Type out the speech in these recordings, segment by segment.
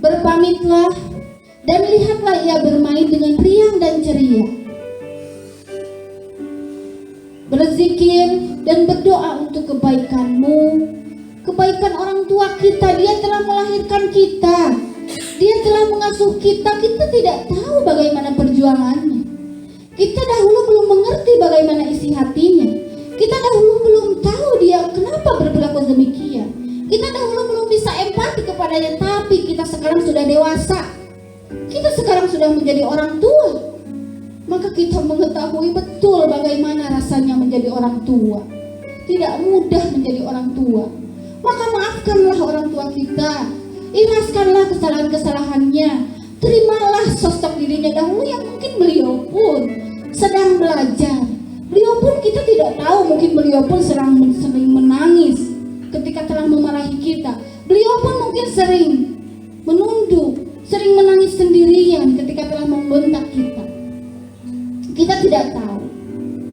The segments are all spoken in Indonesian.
berpamitlah, dan lihatlah ia bermain dengan riang dan ceria. Berzikir dan berdoa untuk kebaikanmu, kebaikan orang tua kita. Dia telah melahirkan kita, dia telah mengasuh kita. Kita tidak tahu bagaimana perjuangannya. Kita dahulu belum mengerti bagaimana isi hatinya. Kita dahulu belum tahu dia kenapa berperilaku demikian. Kita dahulu belum bisa empati kepadanya. Tapi kita sekarang sudah dewasa, kita sekarang sudah menjadi orang tua, maka kita mengetahui betul bagaimana rasanya menjadi orang tua. Tidak mudah menjadi orang tua. Maka maafkanlah orang tua kita, ikhlaskanlah kesalahan-kesalahannya, terimalah sosok dirinya dahulu yang mungkin beliau pun sedang belajar. Beliau pun kita tidak tahu, mungkin beliau pun sering menangis ketika telah memarahi kita. Beliau pun mungkin sering menunduk, sering menangis sendirian ketika telah membentak kita. Kita tidak tahu.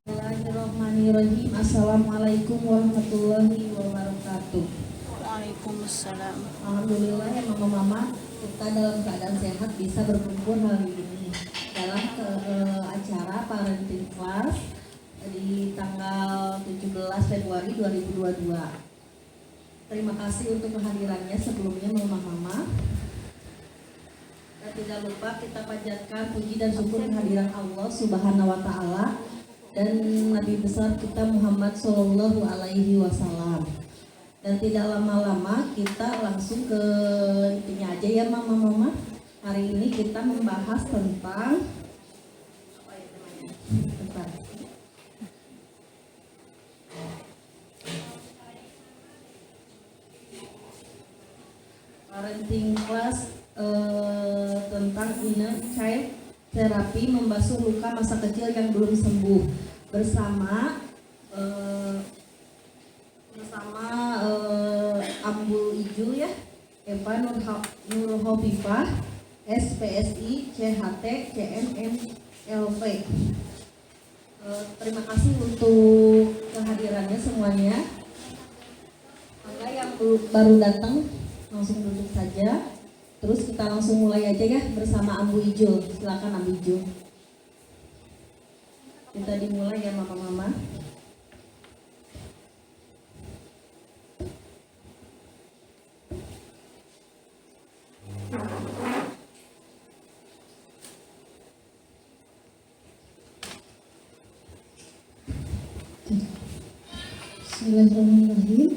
Bismillahirrahmanirrahim. Assalamualaikum warahmatullahi wabarakatuh. Waalaikumsalam. Alhamdulillah ya mama-mama, kita dalam keadaan sehat bisa berkumpul hari ini dalam acara parenting class di tanggal 17 Februari 2022. Terima kasih untuk kehadirannya sebelumnya mama-mama. Dan tidak lupa kita panjatkan puji dan syukur kehadiran Allah Subhanahu wa taala dan Nabi besar kita Muhammad Shallallahu alaihi wasallam. Dan tidak lama-lama kita langsung ke intinya aja ya mama-mama. Hari ini kita membahas tentang apa ya namanya? Bentar. Parenting class tentang inner child therapy, membasuh luka masa kecil yang belum sembuh bersama Ambul Ijul ya, Eva Nurhofifah, SPSI, CHT, CMMLP. Terima kasih untuk kehadirannya semuanya. Maka yang baru datang langsung duduk saja. Terus kita langsung mulai aja ya bersama Ambu Ijul. Silakan Ambu Ijul. Kita dimulai ya mama-mama. Bismillahirrahmanirrahim.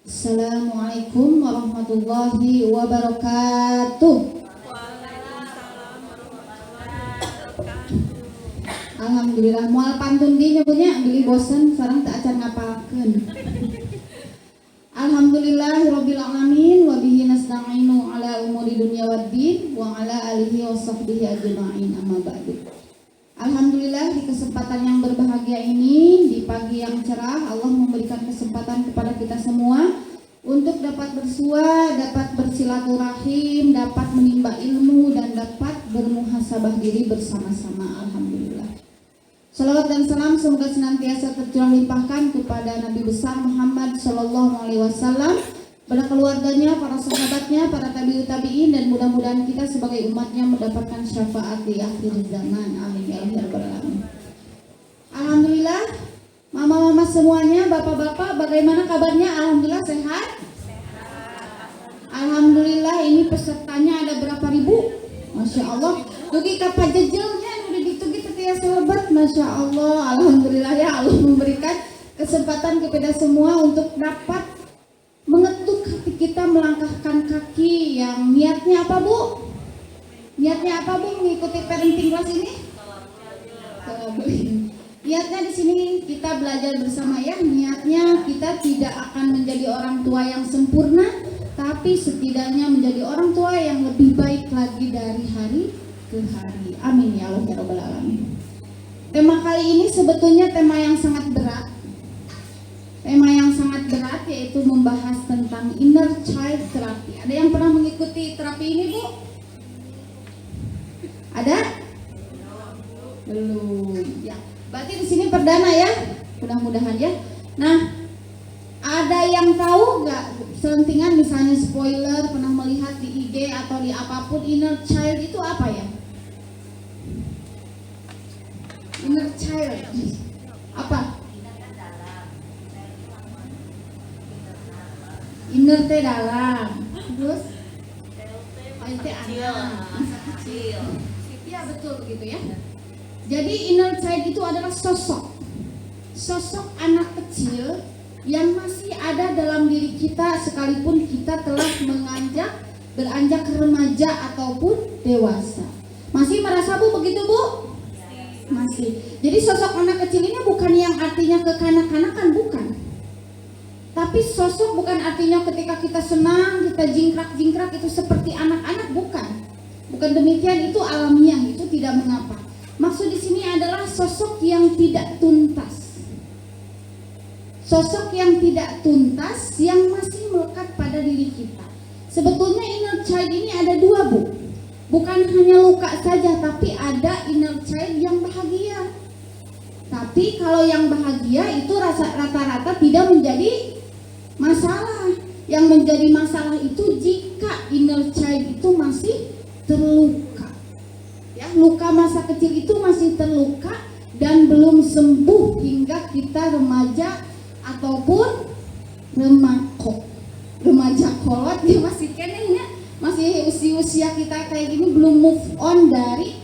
Assalamualaikum warahmatullahi wabarakatuh. Alhamdulillah, mual pantun di nyebutnya beli bosan sareng tak acan ngapalkeun. Alhamdulillahirabbil alamin wa bihi nasta'inu ala umuri dunya waddin wa ala alihi washabbihi ajmain, amma ba'du. Alhamdulillah, di kesempatan yang berbahagia ini, di pagi yang cerah, Allah memberikan kesempatan kepada kita semua untuk dapat bersua, dapat bersilaturahim, dapat menimba ilmu, dan dapat bermuhasabah diri bersama-sama. Alhamdulillah. Salawat dan salam semoga senantiasa tercurah limpahkan kepada Nabi besar Muhammad Sallallahu Alaihi Wasallam, pada keluarganya, para sahabatnya, para tabi'ut tabi'in, dan mudah-mudahan kita sebagai umatnya mendapatkan syafaat di akhir zaman. Amin ya rabbal alamin. Alhamdulillah, mama-mama semuanya, bapak-bapak, bagaimana kabarnya? Alhamdulillah sehat. Alhamdulillah, ini pesertanya ada berapa ribu? Masya Allah. Dugi kapan jejelnya udah ditugi ya sahabat. Masya Allah. Alhamdulillah ya, Allah memberikan kesempatan kepada semua untuk dapat mengetuk hati kita, melangkahkan kaki yang niatnya apa Bu? Niatnya apa Bu mengikuti parenting class ini? Niatnya di sini kita belajar bersama ya. Niatnya kita tidak akan menjadi orang tua yang sempurna, tapi setidaknya menjadi orang tua yang lebih baik lagi dari hari ke hari. Amin ya Allah ya rabbal alamin. Tema kali ini sebetulnya tema yang sangat berat. Tema yang sangat berat, yaitu membahas tentang inner child therapy. Ada yang pernah mengikuti terapi ini Bu? Ada? Belum. Ya. Berarti di sini perdana ya. Mudah-mudahan ya. Nah, ada yang tahu nggak selentingan misalnya spoiler pernah melihat di IG SD atau di apapun, inner child itu apa ya? Inner child apa? Inner teh dalam, terus itu anak masa kecil. Ya betul begitu ya. Jadi inner child itu adalah sosok anak kecil yang masih ada dalam diri kita sekalipun kita telah beranjak remaja ataupun dewasa. Masih merasa Bu begitu Bu? Masih. Jadi sosok anak kecil ini bukan yang artinya kekanak-kanakan, bukan. Tapi sosok bukan artinya ketika kita senang, kita jingkrak-jingkrak itu seperti anak-anak, bukan. Bukan demikian, itu alamiah, itu tidak mengapa. Maksud di sini adalah sosok yang tidak tuntas. Sosok yang tidak tuntas yang masih melekat pada diri kita. Sebetulnya inner child ini ada dua Bu. Bukan hanya luka saja, tapi ada inner child yang bahagia. Tapi kalau yang bahagia itu rata-rata tidak menjadi masalah. Yang menjadi masalah itu jika inner child itu masih terluka. Ya, luka masa kecil itu masih terluka dan belum sembuh hingga kita remaja ataupun remaja kolot, dia masih kenehnya, masih usia kita kayak gini belum move on dari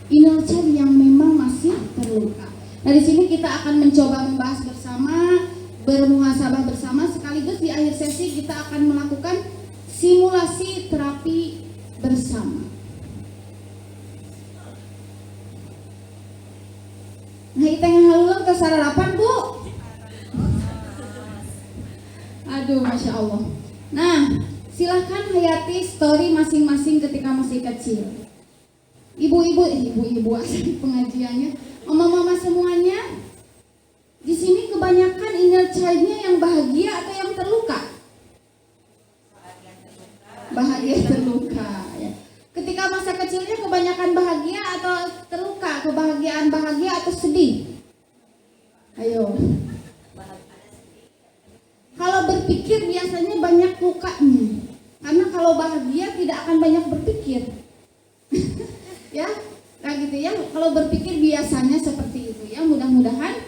inner child yang memang masih terluka. Nah, di sini kita akan mencoba membahas bersama, bermuhasabah bersama, sekaligus di akhir sesi kita akan melakukan simulasi terapi bersama. Nah, kita yang halulang ke sararapan Bu. Aduh, Masya Allah. Nah, silahkan hayati story masing-masing ketika masih kecil. Ibu-ibu pengajiannya, mama-mama semuanya. Di sini kebanyakan inner child-nya yang bahagia atau yang terluka? Bahagia terluka. Ya. Ketika masa kecilnya kebanyakan bahagia atau terluka? Kebahagiaan bahagia atau sedih? Ayo. Kalau berpikir biasanya banyak lukanya, karena kalau bahagia tidak akan banyak berpikir. Ya, nah gitu ya. Kalau berpikir biasanya seperti itu ya, mudah-mudahan.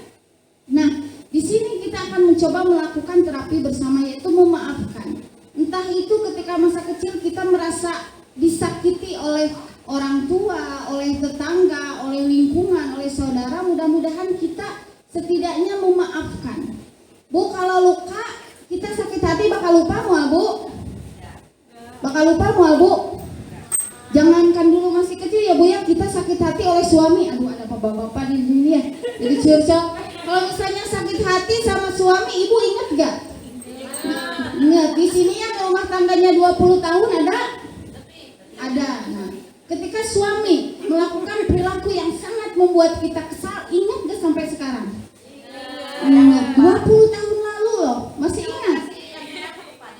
Nah, di sini kita akan mencoba melakukan terapi bersama, yaitu memaafkan. Entah itu ketika masa kecil kita merasa disakiti oleh orang tua, oleh tetangga, oleh lingkungan, oleh saudara, mudah-mudahan kita setidaknya memaafkan. Bu, kalau luka, kita sakit hati bakal lupa mual Bu? Bakal lupa mual Bu? Jangankan dulu masih kecil ya Bu ya, kita sakit hati oleh suami. Aduh, ada bapak-bapak di sini ya, jadi curcol. Kalau misalnya sakit hati sama suami, Ibu ingat gak? Ingat, di sini yang rumah tangganya 20 tahun ada? Ada. Nah, ketika suami melakukan perilaku yang sangat membuat kita kesal, ingat gak sampai sekarang? Ingat, 20 tahun lalu loh, masih ingat?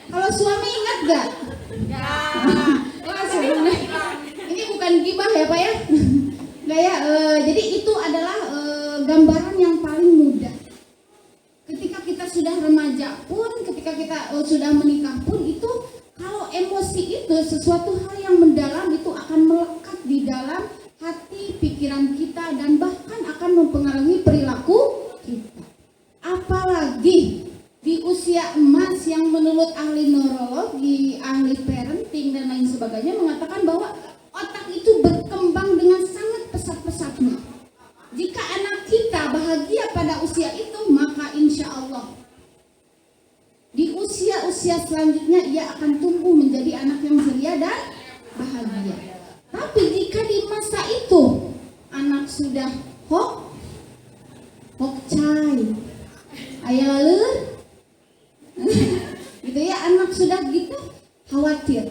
Kalau suami ingat gak? Ini bukan gibah ya Pak ya? Enggak ya, jadi itu adalah gambaran yang paling mudah. Ketika kita sudah remaja pun, ketika kita sudah menikah pun, itu kalau emosi itu sesuatu hal yang mendalam, itu akan melekat di dalam hati, pikiran kita, dan bahkan akan mempengaruhi perilaku kita. Apalagi di usia emas yang menurut ahli neurologi, ahli parenting dan lain sebagainya mengatakan bahwa otak itu berkembang dengan sangat pesat-pesatnya. Jika anak kita bahagia pada usia itu, maka insya Allah di usia-usia selanjutnya ia akan tumbuh menjadi anak yang ceria dan bahagia. Tapi jika di masa itu anak sudah hokcai, ayah lalur, gitu ya, anak sudah gitu, khawatir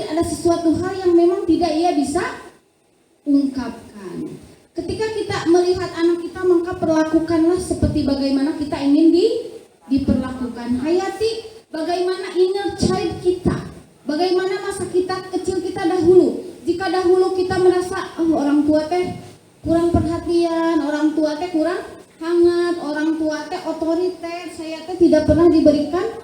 ada sesuatu hal yang memang tidak ia bisa ungkapkan. Ketika kita melihat anak kita, maka perlakukanlah seperti bagaimana kita ingin diperlakukan. Hayati bagaimana inner child kita, bagaimana masa kita kecil kita dahulu. Jika dahulu kita merasa orang tua teh kurang perhatian, orang tua teh kurang hangat, orang tua teh otoriter, saya teh tidak pernah diberikan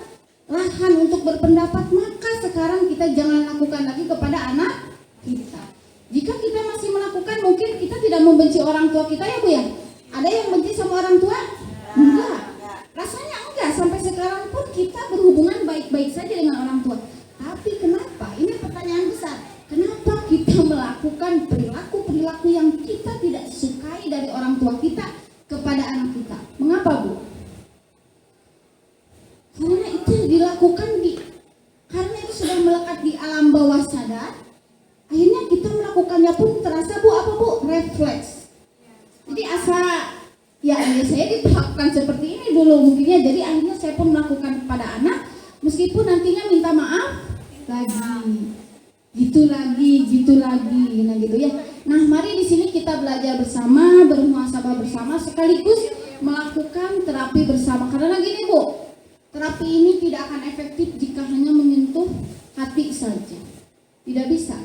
lahan untuk berpendapat, maka sekarang kita jangan lakukan lagi kepada anak kita. Jika kita masih melakukan, mungkin kita tidak membenci orang tua kita ya Bu ya. Ada yang benci sama orang tua? Enggak. Rasanya enggak. Sampai sekarang pun kita berhubungan baik-baik saja dengan orang tua. Tapi kenapa? Ini pertanyaan besar. Kenapa kita melakukan perilaku-perilaku yang kita tidak sukai dari orang tua kita kepada anak kita? Mengapa Bu? Karena itu dilakukan karena itu sudah melekat di alam bawah sadar. Akhirnya kita melakukannya pun terasa Bu apa Bu? Refleks. Jadi ya saya diperlakukan seperti ini dulu mungkinnya, jadi akhirnya saya pun melakukan kepada anak meskipun nantinya minta maaf lagi. Gitu lagi, nah gitu ya. Nah, mari di sini kita belajar bersama, bermuhasabah bersama, sekaligus melakukan terapi bersama. Karena gini Bu, terapi ini tidak akan efektif jika hanya menyentuh hati saja. Tidak bisa.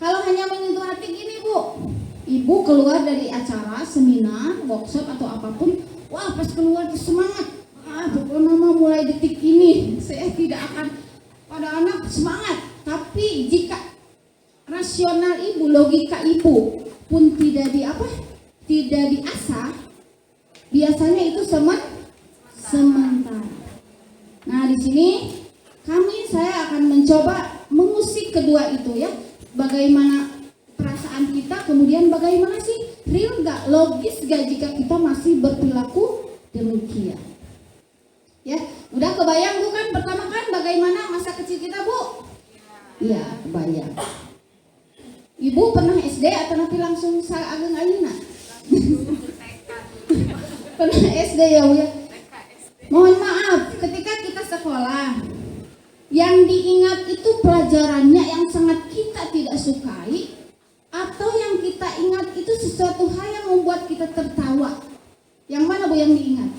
Kalau hanya menyentuh hati gini Bu, Ibu keluar dari acara, seminar, workshop atau apapun, wah pas keluar semangat. Pokoknya mulai detik ini saya tidak akan pada anak semangat. Tapi jika rasional Ibu, logika Ibu pun tidak diasah, biasanya itu sementara. Nah, di sini saya akan mencoba mengusik kedua itu ya. Bagaimana perasaan kita, kemudian bagaimana sih real gak, logis gak jika kita masih berperilaku demikian. Ya, udah kebayang Bu kan pertama kan bagaimana masa kecil kita Bu? Iya, kebayang. Ibu pernah SD atau nanti langsung ageng ayeuna? Pernah SD ya Bu ya? Mohon maaf, ketika kita sekolah, yang diingat itu pelajarannya yang sangat kita tidak sukai, atau yang kita ingat itu sesuatu hal yang membuat kita tertawa. Yang mana Bu yang diingat?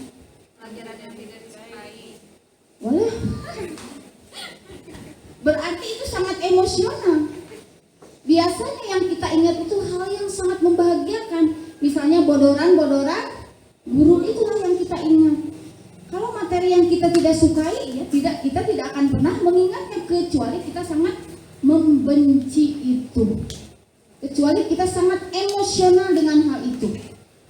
Pelajaran yang tidak disukai. Boleh. Berarti itu sangat emosional. Biasanya yang kita ingat itu hal yang sangat membahagiakan. Misalnya bodoran guru, itulah yang kita ingat. Kalau materi yang kita tidak sukai, ya kita tidak akan pernah mengingatnya, kecuali kita sangat membenci itu. Kecuali kita sangat emosional dengan hal itu,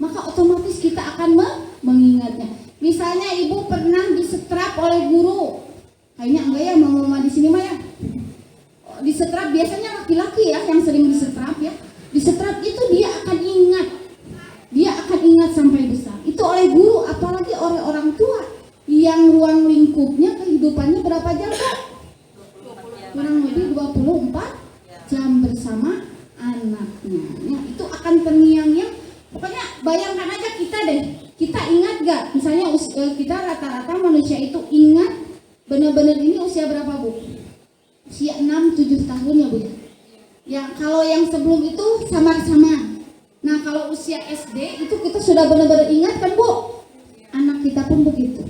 maka otomatis kita akan mengingatnya. Misalnya Ibu pernah disetrap oleh guru. Kayaknya enggak ya mama di sini mah ya. Disetrap biasanya laki-laki ya yang sering disetrap ya. Disetrap itu dia akan ingat sampai besar. Itu oleh guru, apalagi oleh orang tua yang ruang lingkupnya kehidupannya berapa jam Kak? Kurang lebih 24 jam bersama anaknya. Ya, itu akan terngiang-ngiang. Pokoknya bayangkan aja kita deh. Kita ingat gak? Misalnya kita rata-rata manusia itu ingat benar-benar ini usia berapa Bu? Usia 6-7 tahun ya Bu ya? Ya kalau yang sebelum itu samar-samar. Nah kalau usia SD itu kita sudah benar-benar ingat kan Bu? Anak kita pun begitu.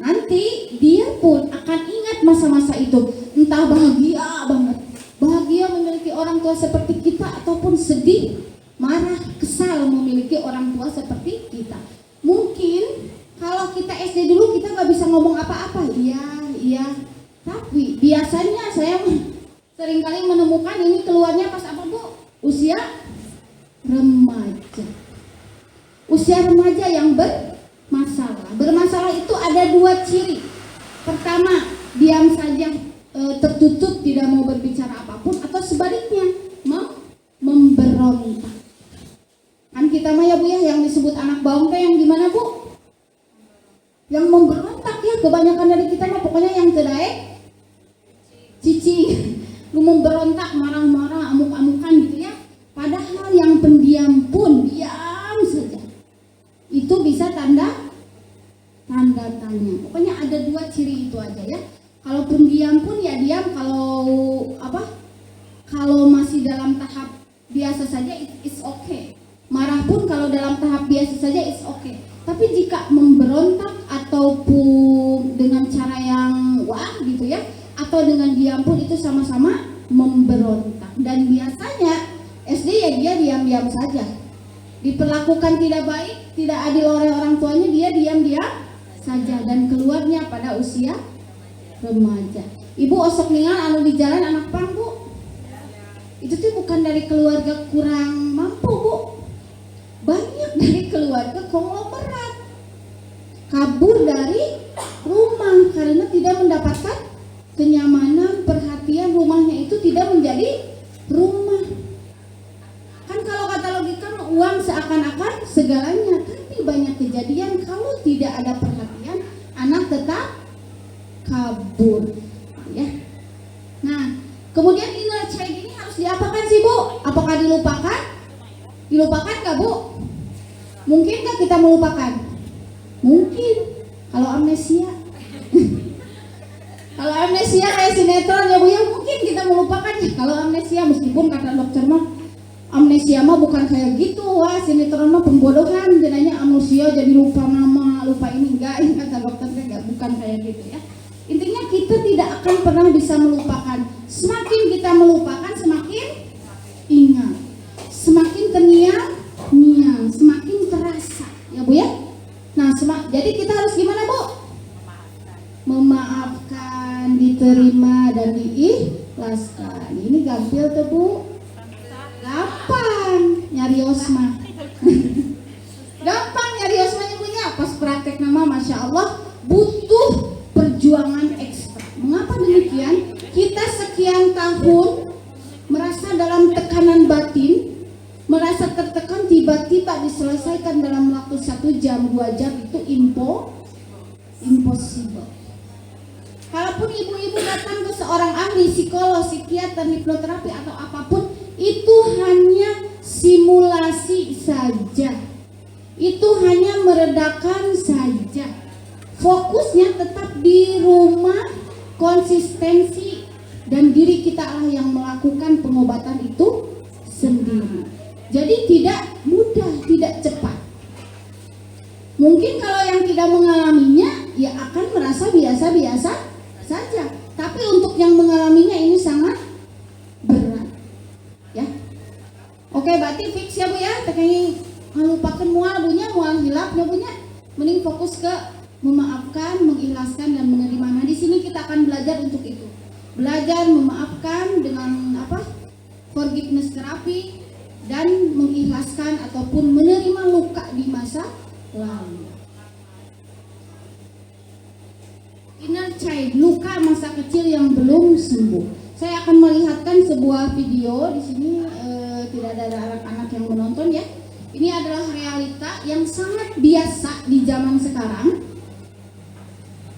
Nanti dia pun akan ingat masa-masa itu. Entah bahagia banget, bahagia memiliki orang tua seperti kita, ataupun sedih, marah, kesal memiliki orang tua seperti kita. Mungkin kalau kita SD dulu kita gak bisa ngomong apa-apa. Iya. Tapi biasanya saya seringkali menemukan ini keluarnya pas apa Bu? Usia remaja. Usia remaja yang bermasalah. Bermasalah itu ada dua ciri. Pertama, diam saja, tertutup, tidak mau berbicara apapun, atau sebaliknya memberontak. Kan kita mah ya Bu ya, yang disebut anak bawang teh yang gimana Bu? Yang memberontak ya, kebanyakan dari kita mah pokoknya yang terdaek cici, lu memberontak, marah-marah, amuk-amukan gitu ya. Padahal yang pendiam pun diam saja, itu bisa tanda tanya. Pokoknya ada dua ciri itu aja ya. Kalau pendiam pun ya diam, kalau masih dalam tahap biasa saja it's okay. Marah pun kalau dalam tahap biasa saja it's okay. Tapi jika memberontak ataupun dengan cara yang wah gitu ya, atau dengan diam pun itu sama-sama memberontak. Dan biasanya SD ya dia diam-diam saja, diperlakukan tidak baik, tidak adil oleh orang tuanya, dia diam-diam saja dan keluarnya pada usia remaja. Ibu osok ningal anu di jalan anak pang Bu. Itu tuh bukan dari keluarga kurang mampu Bu. Banyak dari keluarga konglomerat kabur dari rumah karena tidak mendapatkan kenyamanan, perhatian, rumahnya itu tidak menjadi rumah. Kan kalau kata logika uang seakan-akan segalanya, tapi banyak kejadian kalau tidak ada perhatian anak tetap kabur ya. Nah kemudian inner child ini harus diapakan sih Bu? Apakah dilupakan? Dilupakan gak Bu? Mungkin gak kita melupakan? Mungkin kalau amnesia. Kalau amnesia kayak sinetron ya Bu ya, mungkin kita melupakan ya. Kalau amnesia, meskipun kata dokter mah amnesia mah bukan kayak gitu, wah sinetron mah pembodohan, jenanya amnesia jadi lupa nama, lupa ini, enggak, kata dokternya enggak, bukan kayak gitu ya. Intinya kita tidak akan pernah bisa melupakan. Semakin kita melupakan, semakin ingat, semakin terngiang-ngiang, semakin terasa, ya Bu ya. Nah, jadi kita harus gimana Bu? Memaafkan, diterima dan diikhlaskan. Ini gampil tuh Bu. Gampang nyari osma. Gampang nyari osmanya punya. Pas praktek nama Masya Allah butuh perjuangan ekstra. Mengapa demikian? Kita sekian tahun merasa dalam tekanan batin, merasa tertekan, tiba-tiba diselesaikan dalam waktu 1 jam 2 jam itu impossible. Kalaupun ibu-ibu datang ke seorang ahli psikolog, psikiater, hipnoterapi atau apapun, itu hanya simulasi saja. Itu hanya meredakan saja. Fokusnya tetap di rumah, konsistensi, dan diri kita lah yang melakukan pengobatan itu sendiri. Jadi tidak mudah, tidak cepat. Mungkin kalau yang tidak mengalaminya ya akan merasa biasa-biasa saja. Tapi untuk yang mengalaminya ini sangat berat. Ya. Oke, berarti fix ya Bu ya. Teknik melupakan mual bunya, mual hilapnya punya. Mending fokus ke memaafkan, mengikhlaskan dan menerima. Nah, di sini kita akan belajar untuk itu. Belajar memaafkan dengan apa? Forgiveness terapi dan mengikhlaskan ataupun menerima luka di masa lalu. Inner child, luka masa kecil yang belum sembuh. Saya akan melihatkan sebuah video di sini, tidak ada anak-anak yang menonton ya. Ini adalah realita yang sangat biasa di zaman sekarang.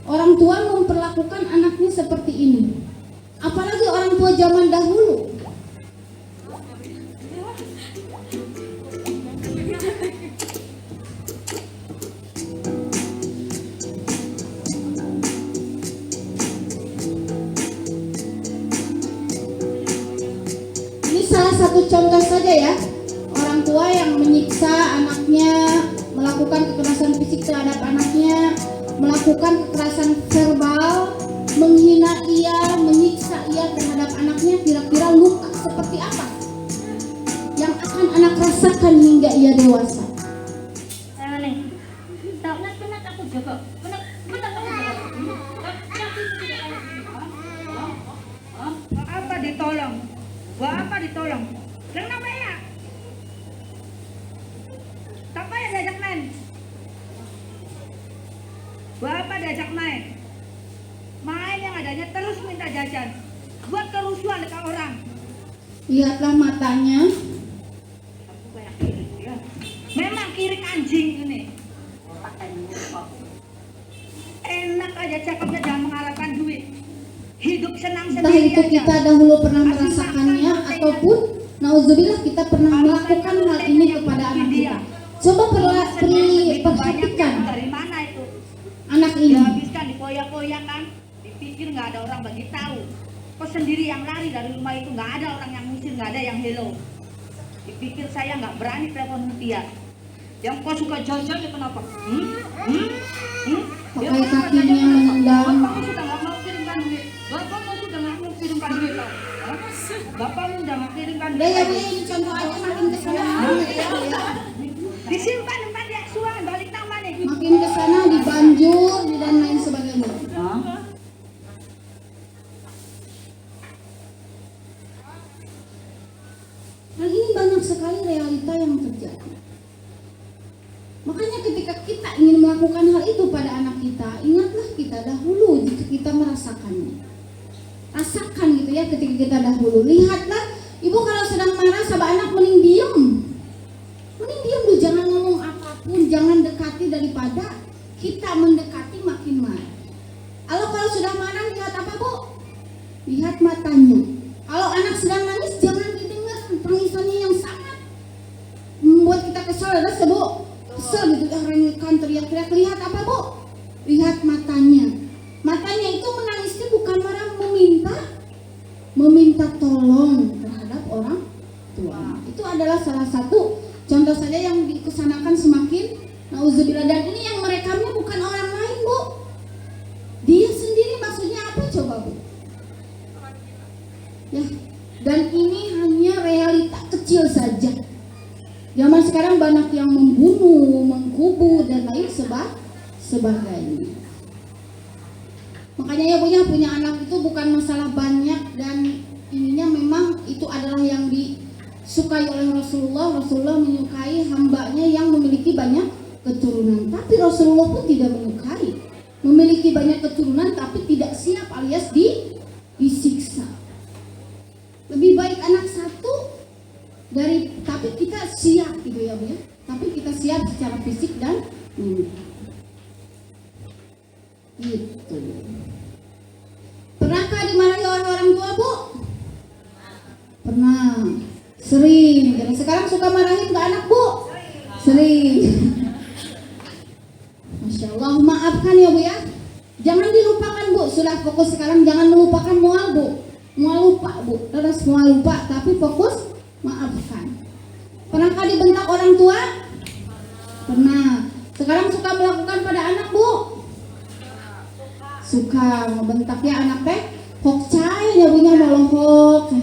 Orang tua memperlakukan anaknya seperti ini. Apalagi orang tua zaman dahulu. Salah satu contoh saja ya, orang tua yang menyiksa anaknya, melakukan kekerasan fisik terhadap anaknya, melakukan kekerasan verbal, menghina ia, menyiksa ia terhadap anaknya. Kira-kira luka seperti apa yang akan anak rasakan hingga ia dewasa? Apa ditolong? Buat apa ditolong? Yang namanya tak payah diajak main. Buat apa diajak main? Main yang adanya terus minta jajan, buat kerusuhan dekat orang. Lihatlah matanya. Memang kirik anjing ini. Enak aja cakapnya, jangan mengharapkan duit. Hidup senang Entah sendiri itu aja. kita dahulu pernah merasakannya ataupun nauzubillah kita pernah melakukan hal ini kepada anak kita. Coba perhatikan Dari mana itu? anak ini. Dihabiskan, dipoyak-poyak kan, dipikir nggak ada orang bagi tahu. Kok sendiri yang lari dari rumah itu, nggak ada orang yang ngusir, nggak ada yang hello. Dipikir saya nggak berani telepon dia. Yang kau suka jajan itu kenapa? Pakai kakinya menendang. Bapak sudah nggak mau kirimkan duit. Bapak sudah nggak mau kirimkan duit. Bapak udah nggak kirimkan Udah ya Bu, duit. ini contoh aja makin kesana. Disimpan tempat dia suang balik nama nih. Makin kesana dibanjur dan lain sebagainya. Dan ini banyak sekali realita yang terjadi. Makanya ketika kita ingin melakukan hal itu pada anak kita, ingatlah kita dahulu jika kita merasakannya. Rasakan gitu ya ketika kita dahulu. Lihatlah, ibu kalau sedang marah sama anak mending diam. Mending diam dulu, jangan ngomong apapun, jangan dekati daripada kita mendekati makin marah. Kalau sudah marah lihat apa bu? Lihat matanya. Kalau anak sedang nangis jangan didengar tangisannya yang sangat membuat kita kesal, ada sebu kesel gitu, rengkan, teriak-teriak. Lihat apa bu? Lihat matanya. Matanya itu menangisnya bukan marah, meminta tolong terhadap orang tua. Itu adalah salah satu contoh saja yang dikesanakan semakin nauzubillah. Dan ini yang merekamnya bukan orang lain bu, dia sendiri. Maksudnya apa coba bu? Ya, dan ini hanya realita kecil saja. Zaman sekarang banyak yang membunuh, mengkubur dan lain sebagainya. Makanya ya punya anak itu bukan masalah banyak, dan ininya memang itu adalah yang disukai oleh Rasulullah. Rasulullah menyukai hambanya yang memiliki banyak keturunan, tapi Rasulullah pun tidak menyukai memiliki banyak keturunan tapi tidak siap alias disiksa. Lebih baik anak satu tapi kita siap gitu ya bu ya, tapi kita siap secara fisik dan mental. Gitu. Pernahkah dimarahi oleh orang tua bu? Pernah, sering. Dan sekarang suka marahin ke anak bu? Sering. Masya Allah, maafkan ya bu ya. Jangan dilupakan bu, sudah fokus sekarang, jangan melupakan mual bu. Mual lupa bu, terus mual lupa, tapi fokus maafkan. Pernahkah dibentak orang tua? Pernah. Sekarang suka melakukan pada anak bu? Suka membentaknya anak teh hokcai ya bunya malohok.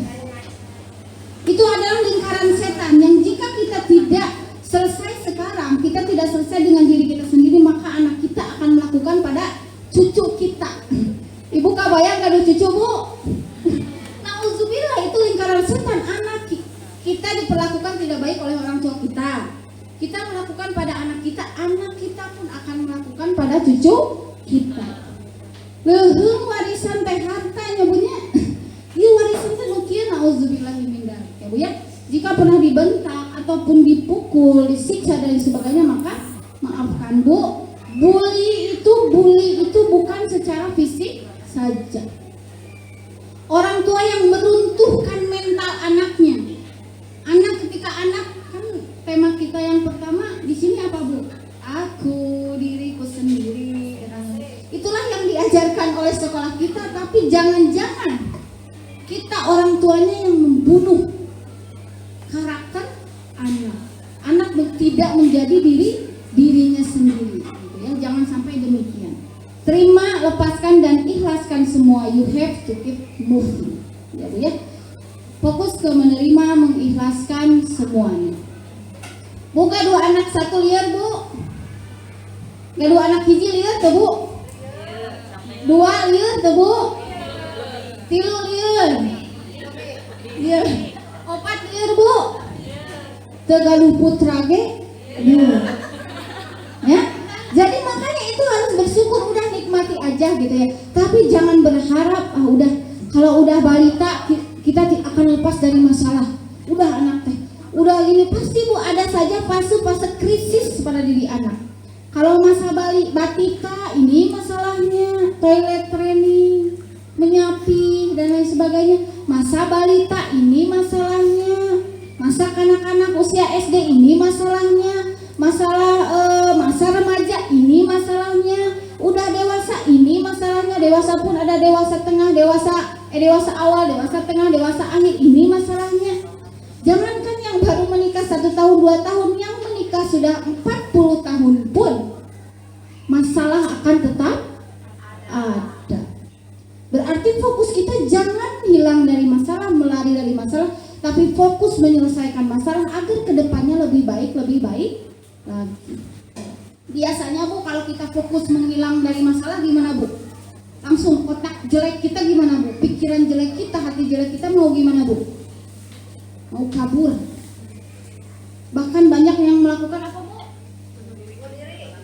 Itu adalah lingkaran setan yang jika kita tidak selesai sekarang, kita tidak selesai dengan diri kita sendiri, maka anak kita akan melakukan pada cucu kita. Ibu kabayang kado cucu bu? Nauzubillah, itu lingkaran setan. Anak kita diperlakukan tidak baik oleh orang tua kita, kita melakukan pada anak kita pun akan melakukan pada cucu kita. Leuheung warisan teh harta nya punya. Ieu warisan teh nu kieu nauzubillahi min dzalik ya bu ya. Jika pernah dibentak ataupun dipukul, disiksa dan sebagainya, maka maafkan bu. Bully itu bukan secara fisik saja. Orang tua yang meruntuhkan mental anaknya. Ketika anak kan tema kita yang pertama di sini apa bu? Aku, diriku sendiri. Itulah yang diajarkan oleh sekolah kita, tapi jangan-jangan kita orang tuanya yang membunuh karakter anak tidak menjadi dirinya sendiri gitu ya. Jangan sampai demikian. Terima, lepaskan dan ikhlaskan semua. You have to keep moving ya bu ya. Fokus ke menerima, mengikhlaskan semuanya. Buka dua anak satu liar bu. Dua anak hiji liar tuh bu. Dua liar tuh bu. Tilu liar. Liar. Opat liar bu. Tegaluh putra ge. Ya. Jadi makanya itu harus bersyukur, udah nikmati aja gitu ya. Tapi jangan berharap udah kalau udah balita kita akan lepas dari masalah. Udah anak teh, udah ini pasti bu ada saja fase krisis pada diri anak. Kalau masa batika ini masalahnya toilet training, menyapi dan lain sebagainya. Masa balita ini masalahnya, masa kanak-kanak usia SD ini masalahnya, masa remaja ini masalahnya, udah dewasa ini masalahnya, dewasa pun ada dewasa tengah, dewasa awal, dewasa tengah, dewasa akhir, ini masalahnya. Jangankan yang baru menikah 1 tahun 2 tahun, yang menikah sudah 40 tahun pun masalah akan tetap ada. Berarti fokus kita jangan hilang dari masalah, melari dari masalah, tapi fokus menyelesaikan masalah agar kedepannya lebih baik lagi. Biasanya bu, kalau kita fokus menghilang dari masalah gimana bu? Langsung otak jelek kita gimana bu? Pikiran jelek kita, hati jelek kita mau gimana bu? mau kabur. Bahkan banyak yang melakukan apa Bu?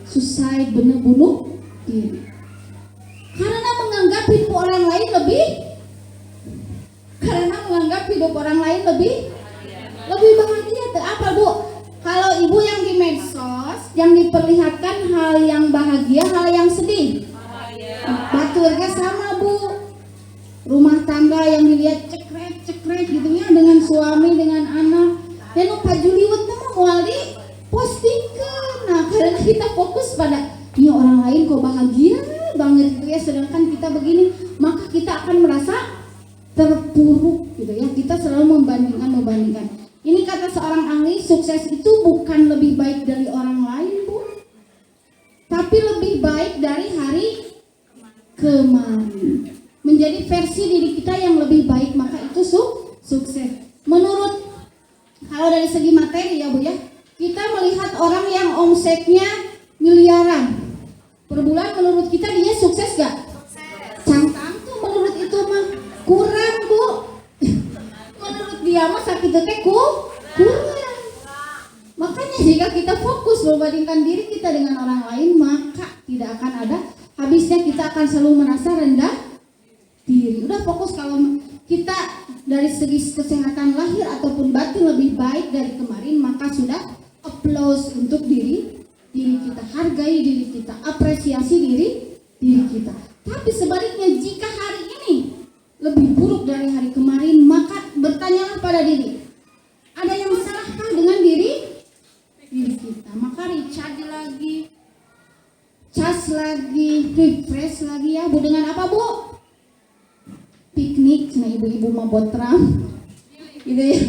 Suicide, bener bunuh diri. Karena menganggap hidup orang lain lebih bahagia. Apa Bu? Kalau ibu yang di medsos yang diperlihatkan hal yang bahagia, hal yang sedih. Baturnya sama Bu. Rumah tangga yang dilihat cekrek gitu ya, dengan suami, dengan anak. Dan Pak Juliwet mah moal di postingkan. Nah, karena kita fokus pada ini orang lain kok bahagia banget gitu ya, sedangkan kita begini, maka kita akan merasa terpuruk gitu ya. Kita selalu membandingkan. Ini kata seorang ahli, sukses itu bukan lebih baik dari orang lain Bu, tapi lebih baik dari hari kemarin. Menjadi versi diri kita yang lebih baik, maka itu sukses. Menurut, kalau dari segi materi ya Bu ya, kita melihat orang yang omsetnya miliaran per bulan, menurut kita dia sukses gak? Cangkang tuh menurut itu mah kurang Bu. Menurut dia mah sakit teh kurang. Makanya jika kita fokus membandingkan diri kita dengan orang lain, maka tidak akan ada habisnya, kita akan selalu merasa rendah diri. Udah fokus, kalau kita dari segi kesehatan lahir ataupun batin lebih baik dari kemarin, maka sudah applause untuk diri kita, hargai diri kita, apresiasi diri kita. Tapi sebaliknya, jika hari ini lebih buruk dari hari kemarin, maka bertanyalah pada diri, ada yang salahkah dengan diri kita? Maka recharge lagi, cas lagi, refresh lagi ya Bu. Dengan apa Bu? Piknik, nah ibu-ibu mau botram gitu ya.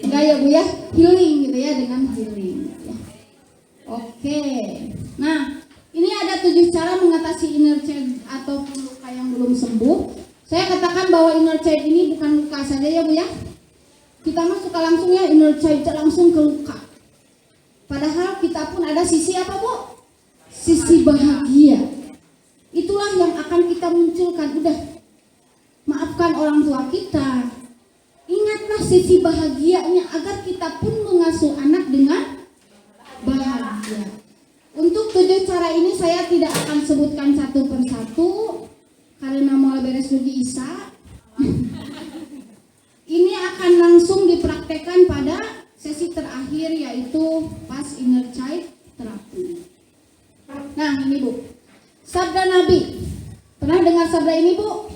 Enggak ya Bu ya, healing gitu ya, dengan healing ya. Oke. Nah, ini ada 7 cara mengatasi inner child atau luka yang belum sembuh. Saya katakan bahwa inner child ini bukan luka saja ya Bu ya. Kita mah suka langsung ya inner child langsung ke luka. Padahal kita pun ada sisi apa Bu? Sisi bahagia. Itulah yang akan kita munculkan. Udah, maafkan orang tua kita. Ingatlah sisi bahagianya agar kita pun mengasuh anak dengan bahagia. Untuk 7 cara ini saya tidak akan sebutkan satu persatu karena mau beres dugi Isa. Ini akan langsung dipraktekkan pada sesi terakhir, yaitu pas inner child terapi. Nah ini Bu, sabda Nabi. Pernah dengar sabda ini Bu?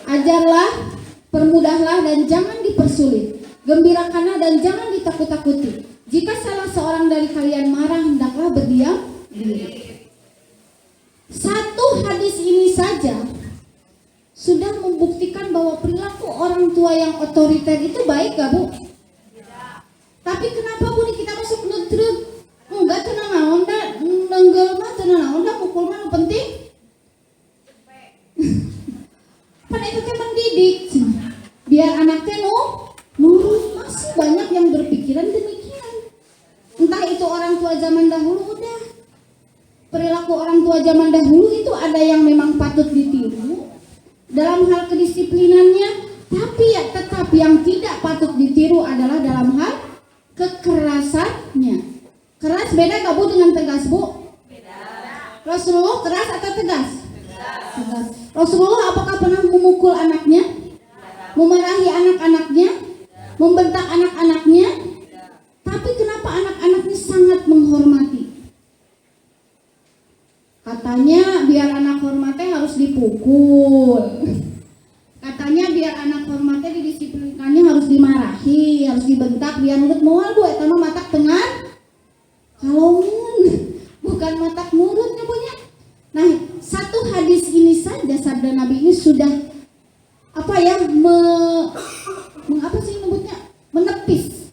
Ajarlah, permudahlah dan jangan dipersulit. Gembirakanlah dan jangan ditakut-takuti. Jika salah seorang dari kalian marah, hendaklah berdiam diri. Satu hadis ini saja sudah membuktikan bahwa perilaku orang tua yang otoriter itu baik gak Bu? Tapi kenapa Bu kita masuk neutral? Enggak, tenang naon dah, nenggel mah tenang naon dah, pukul mah penting. Kan itu teh mendidik, biar anaknya nurut. Masih banyak yang berpikiran demikian. Entah itu orang tua zaman dahulu, udah perilaku orang tua zaman dahulu itu ada yang memang patut ditiru dalam hal kedisiplinannya, tapi ya tetap yang tidak patut ditiru adalah dalam hal kekerasannya. Keras beda gak Bu dengan tegas Bu? Beda. Rasulullah keras atau tegas? Tegas. Rasulullah apakah pernah memukul anaknya? Memarahi anak-anaknya? Membentak anak-anaknya? Tapi kenapa anak-anaknya sangat menghormati? Katanya biar anak hormatnya harus dipukul. Katanya biar anak hormatnya didisiplinkannya harus dimarahi, harus dibentak biar nurut moal Bu. Eta mah matak tengan kalongan, bukan matak nurutnya punya. Nah, satu hadis ini saja sabda Nabi ini sudah apa ya? Mengapa sih nyebutnya? Menepis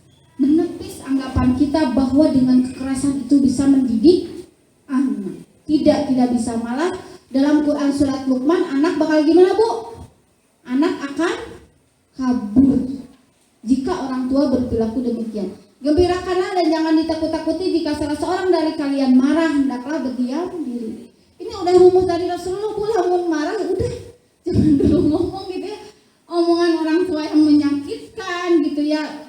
anggapan kita bahwa dengan kekerasan itu bisa mendidik anak. Tidak bisa, malah dalam Quran surat Luqman, anak bakal gimana Bu? Anak akan kabur jika orang tua berperilaku demikian. Gembirakanlah dan jangan ditakut-takuti jika salah seorang dari kalian marah, hendaklah berdiam diri. Ini udah rumus dari Rasulullah Bu, lamun marah udah jangan dulu ngomong gitu ya. Omongan orang tua yang menyakitkan gitu ya,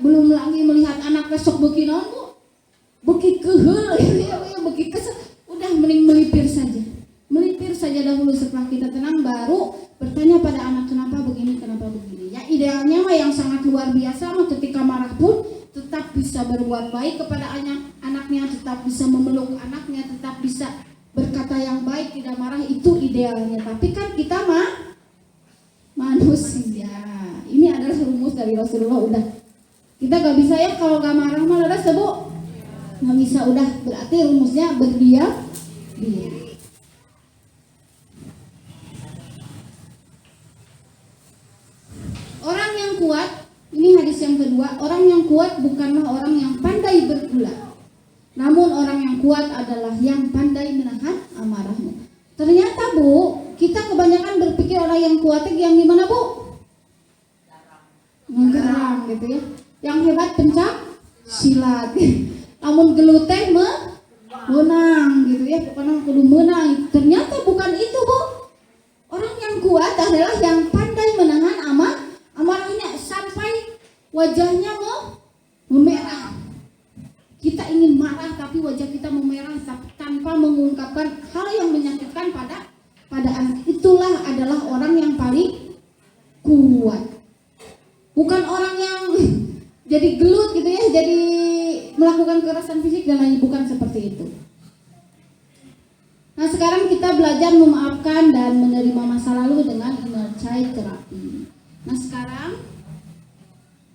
luar biasa, ketika marah pun tetap bisa berbuat baik kepada anaknya, tetap bisa memeluk anaknya, tetap bisa berkata yang baik, tidak marah, itu idealnya. Tapi kan kita manusia. Ini adalah rumus dari Rasulullah. Udah, kita gak bisa ya kalau gak marah malah udah sebut. Nggak bisa, udah berarti rumusnya berdiam diri. Orang yang kuat, ini hadis yang kedua, orang yang kuat bukanlah orang yang pandai bergula, namun orang yang kuat adalah yang pandai menahan amarahnya. Ternyata Bu, kita kebanyakan berpikir orang yang kuat yang gimana Bu? Menggerang gitu ya. Yang hebat pencak silat. Namun gelut teh menang gitu ya, pokoknya kudu menang. Ternyata bukan itu Bu. Orang yang kuat adalah yang pandai menahan amarahnya sampai wajahnya memerah. Kita ingin marah tapi wajah kita memerah tanpa mengungkapkan hal yang menyakitkan pada anak. Itulah adalah orang yang paling kuat. Bukan orang yang jadi gelut gitu ya, jadi melakukan kekerasan fisik dan lain, bukan seperti itu. Nah, sekarang kita belajar memaafkan dan menerima masa lalu dengan inner child therapy. Nah, sekarang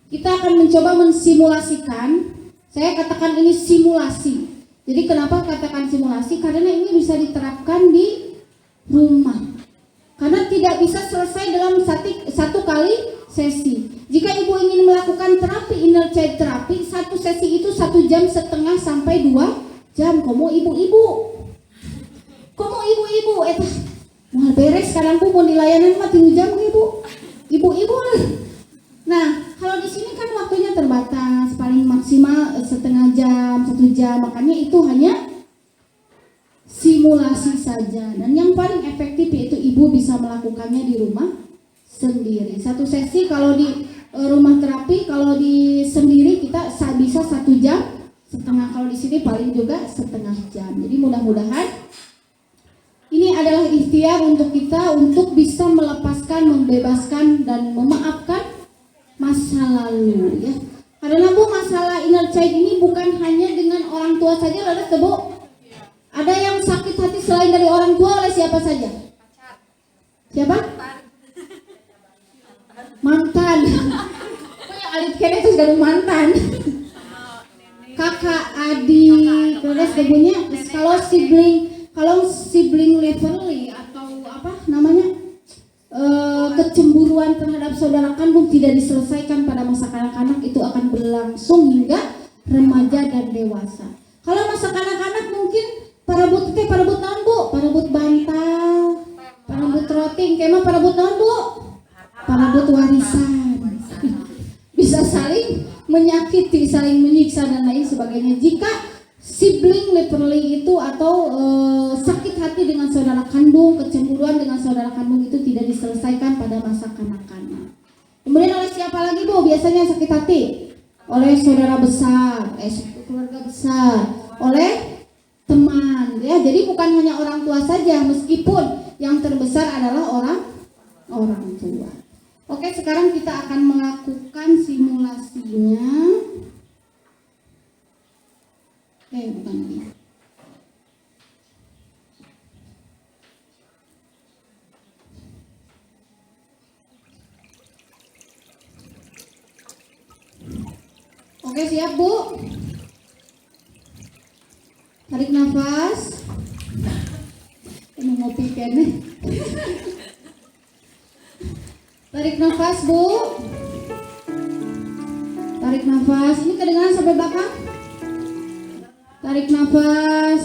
kita akan mencoba mensimulasikan. Saya katakan ini simulasi. Jadi kenapa katakan simulasi? Karena ini bisa diterapkan di rumah. Karena tidak bisa selesai dalam satu kali sesi. Jika ibu ingin melakukan terapi inner child therapy, satu sesi itu 1,5 jam sampai 2 jam. Komo ibu-ibu, mau beres sekarang pun mau dilayanan mah 3 jam ibu-ibu. Nah, kalau di sini kan waktunya terbatas, paling maksimal 1,5 jam, 1 jam. Makanya itu hanya simulasi saja. Dan yang paling efektif yaitu ibu bisa melakukannya di rumah sendiri. Satu sesi kalau di rumah terapi, kalau di sendiri kita bisa 1,5 jam. Kalau di sini paling juga 1,5 jam. Jadi mudah-mudahan ini adalah ikhtiar untuk kita untuk bisa melepaskan, membebaskan dan memaafkan masa lalu ya. Karena Bu, masalah inner child ini bukan hanya dengan orang tua saja, ada Bu. Ada yang sakit hati selain dari orang tua oleh siapa saja? Siapa? Mantan. Oh ya, alit kene itu dari mantan. Kakak, adik, terus kemudian kalau sibling rivalry atau apa namanya kecemburuan terhadap saudara kandung tidak diselesaikan pada masa kanak-kanak, itu akan berlangsung hingga remaja dan dewasa. Kalau masa kanak-kanak mungkin parabut naon Bu? Parabut bantal, parabut roting, kemah parabut naon Bu? Parabut warisan. Bisa saling menyakiti, saling menyiksa dan lain sebagainya. Jika sibling rivalry itu atau sakit hati dengan saudara kandung, kecemburuan dengan saudara kandung itu tidak diselesaikan pada masa kanak-kanak. Kemudian oleh siapa lagi Bu biasanya sakit hati? Oleh saudara besar, keluarga besar, oleh teman ya. Jadi bukan hanya orang tua saja, meskipun yang terbesar adalah orang tua. Oke, sekarang kita akan melakukan simulasinya. Bukan lagi. Oke, siap Bu? Tarik nafas. Ini ngopi kene. Tarik nafas Bu. Tarik nafas. Ini kedengaran sampai belakang? Tarik nafas.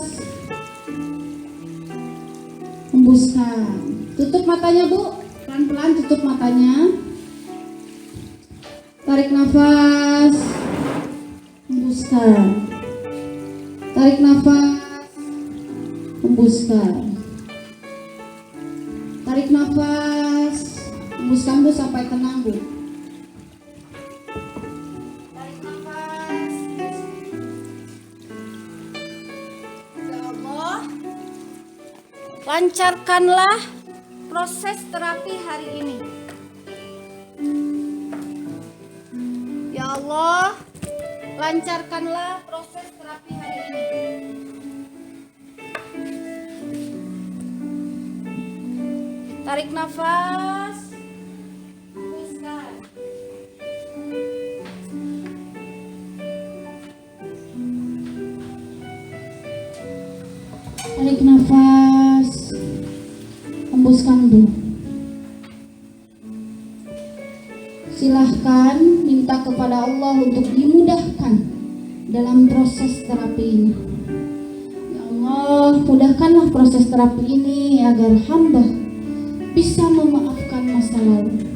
Hembuskan. Tutup matanya Bu. Pelan-pelan tutup matanya. Tarik nafas. Hembuskan. Tarik nafas. Hembuskan. Tarik nafas. Hembuskan Bu sampai tenang Bu. Tarik nafas. Ya Allah, lancarkanlah proses terapi hari ini. Allah, lancarkanlah proses terapi hari ini. Tarik nafas, hembuskan. Tarik nafas, hembuskan dulu. Silahkan minta kepada Allah untuk dimudahkan dalam proses terapi ini. Ya Allah, mudahkanlah proses terapi ini agar hamba bisa memaafkan masa lalu.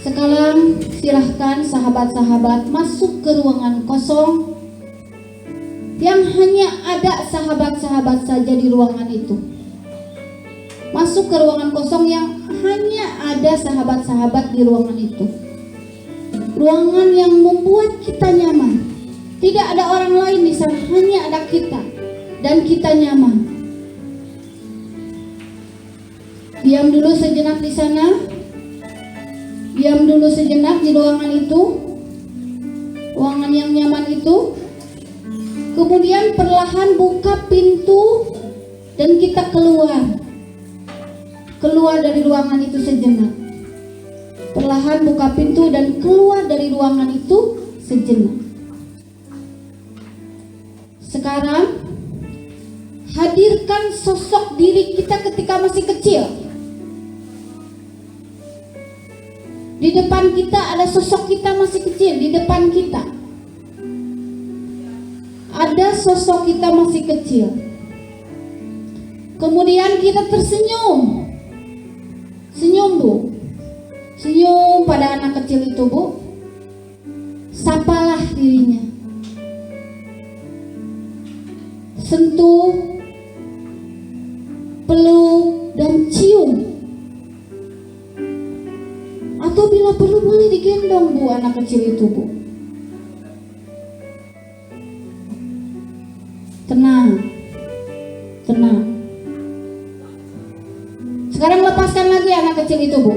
Sekarang silahkan sahabat-sahabat masuk ke ruangan kosong yang hanya ada sahabat-sahabat saja di ruangan itu. Masuk ke ruangan kosong yang hanya ada sahabat-sahabat di ruangan itu. Ruangan yang membuat kita nyaman. Tidak ada orang lain di sana, hanya ada kita dan kita nyaman. Diam dulu sejenak di sana. Diam dulu sejenak di ruangan itu. Ruangan yang nyaman itu. Kemudian perlahan buka pintu dan kita keluar. Keluar dari ruangan itu sejenak. Perlahan buka pintu dan keluar dari ruangan itu sejenak. Sekarang hadirkan sosok diri kita ketika masih kecil. Di depan kita ada sosok kita masih kecil. Di depan kita ada sosok kita masih kecil. Kemudian kita tersenyum. Senyum, Bu. Senyum pada anak kecil itu, Bu. Sapalah dirinya. Sentuh, peluk, dan cium. Atau bila perlu boleh digendong, Bu, anak kecil itu, Bu. Tenang. Tenang. Sekarang lepaskan lagi anak kecil itu, Bu.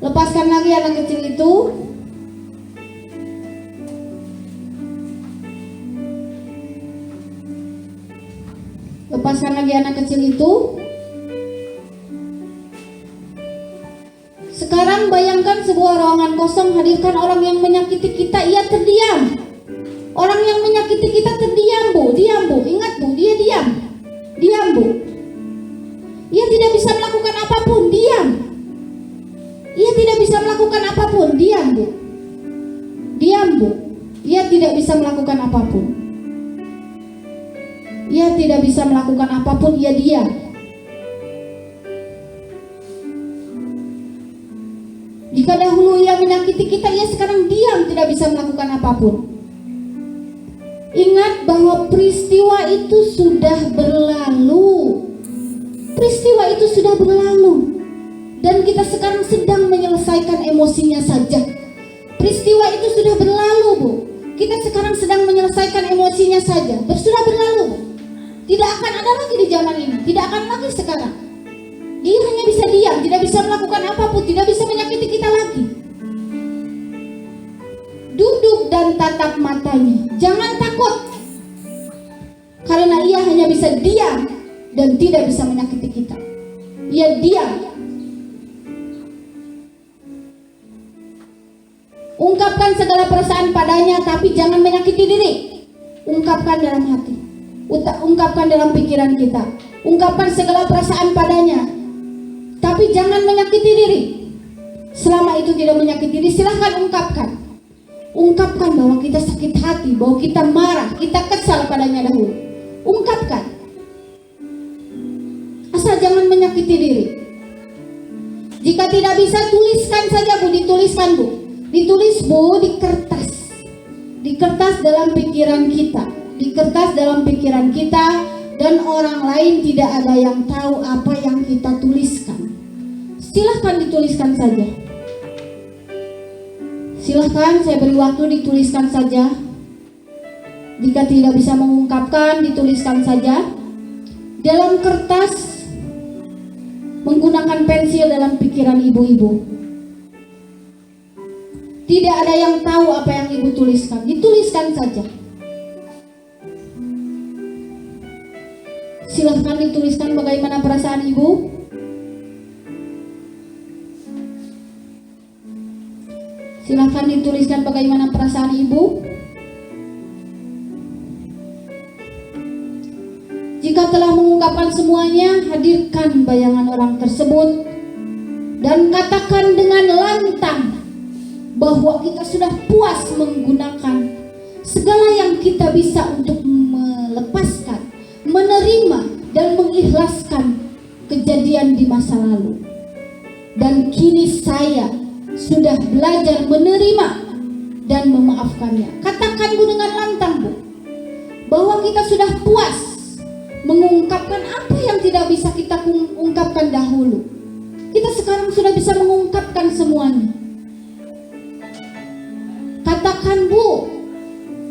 Lepaskan lagi anak kecil itu. Lepaskan lagi anak kecil itu. Sekarang bayangkan sebuah ruangan kosong, hadirkan orang yang menyakiti kita, ia terdiam. Orang yang menyakiti kita terdiam, Bu. Diam, Bu. Ingat, Bu, dia diam. Diam, Bu. Ia tidak bisa melakukan apapun, diam. Ia tidak bisa melakukan apapun, diam, Bu. Diam, Bu. Ia tidak bisa melakukan apapun. Ia tidak bisa melakukan apapun, ia diam. Jika dahulu ia menyakiti kita, ia sekarang diam, tidak bisa melakukan apapun. Ingat bahwa peristiwa itu sudah berlalu. Peristiwa itu sudah berlalu dan kita sekarang sedang menyelesaikan emosinya saja. Peristiwa itu sudah berlalu, Bu. Kita sekarang sedang menyelesaikan emosinya saja. Sudah berlalu, Bu. Tidak akan ada lagi di zaman ini. Tidak akan lagi sekarang. Dia hanya bisa diam, tidak bisa melakukan apapun, tidak bisa menyakiti kita lagi. Duduk dan tatap matanya. Jangan takut. Karena ia hanya bisa diam dan tidak bisa menyakiti kita. Ia diam. Ungkapkan segala perasaan padanya, tapi jangan menyakiti diri. Ungkapkan dalam hati. Ungkapkan dalam pikiran kita. Ungkapkan segala perasaan padanya, tapi jangan menyakiti diri. Selama itu tidak menyakiti diri, silahkan ungkapkan. Ungkapkan bahwa kita sakit hati, bahwa kita marah, kita kesal padanya dahulu. Ungkapkan. Asal jangan menyakiti diri. Jika tidak bisa, tuliskan saja, Bu. Dituliskan, Bu. Ditulis, Bu, di kertas. Di kertas dalam pikiran kita. Di kertas dalam pikiran kita. Dan orang lain tidak ada yang tahu apa yang kita tuliskan. Silahkan dituliskan saja. Silahkan, saya beri waktu, dituliskan saja. Jika tidak bisa mengungkapkan, dituliskan saja. Dalam kertas, menggunakan pensil dalam pikiran ibu-ibu. Tidak ada yang tahu apa yang ibu tuliskan. Dituliskan saja. Silahkan dituliskan bagaimana perasaan ibu. Silahkan dituliskan bagaimana perasaan ibu. Jika telah mengungkapkan semuanya, hadirkan bayangan orang tersebut dan katakan dengan lantang bahwa kita sudah puas menggunakan segala yang kita bisa untuk melepaskan, menerima dan mengikhlaskan kejadian di masa lalu. Dan kini saya sudah belajar menerima dan memaafkannya. Katakan Bu dengan lantang, Bu, bahwa kita sudah puas mengungkapkan apa yang tidak bisa kita ungkapkan dahulu. Kita sekarang sudah bisa mengungkapkan semuanya. Katakan Bu,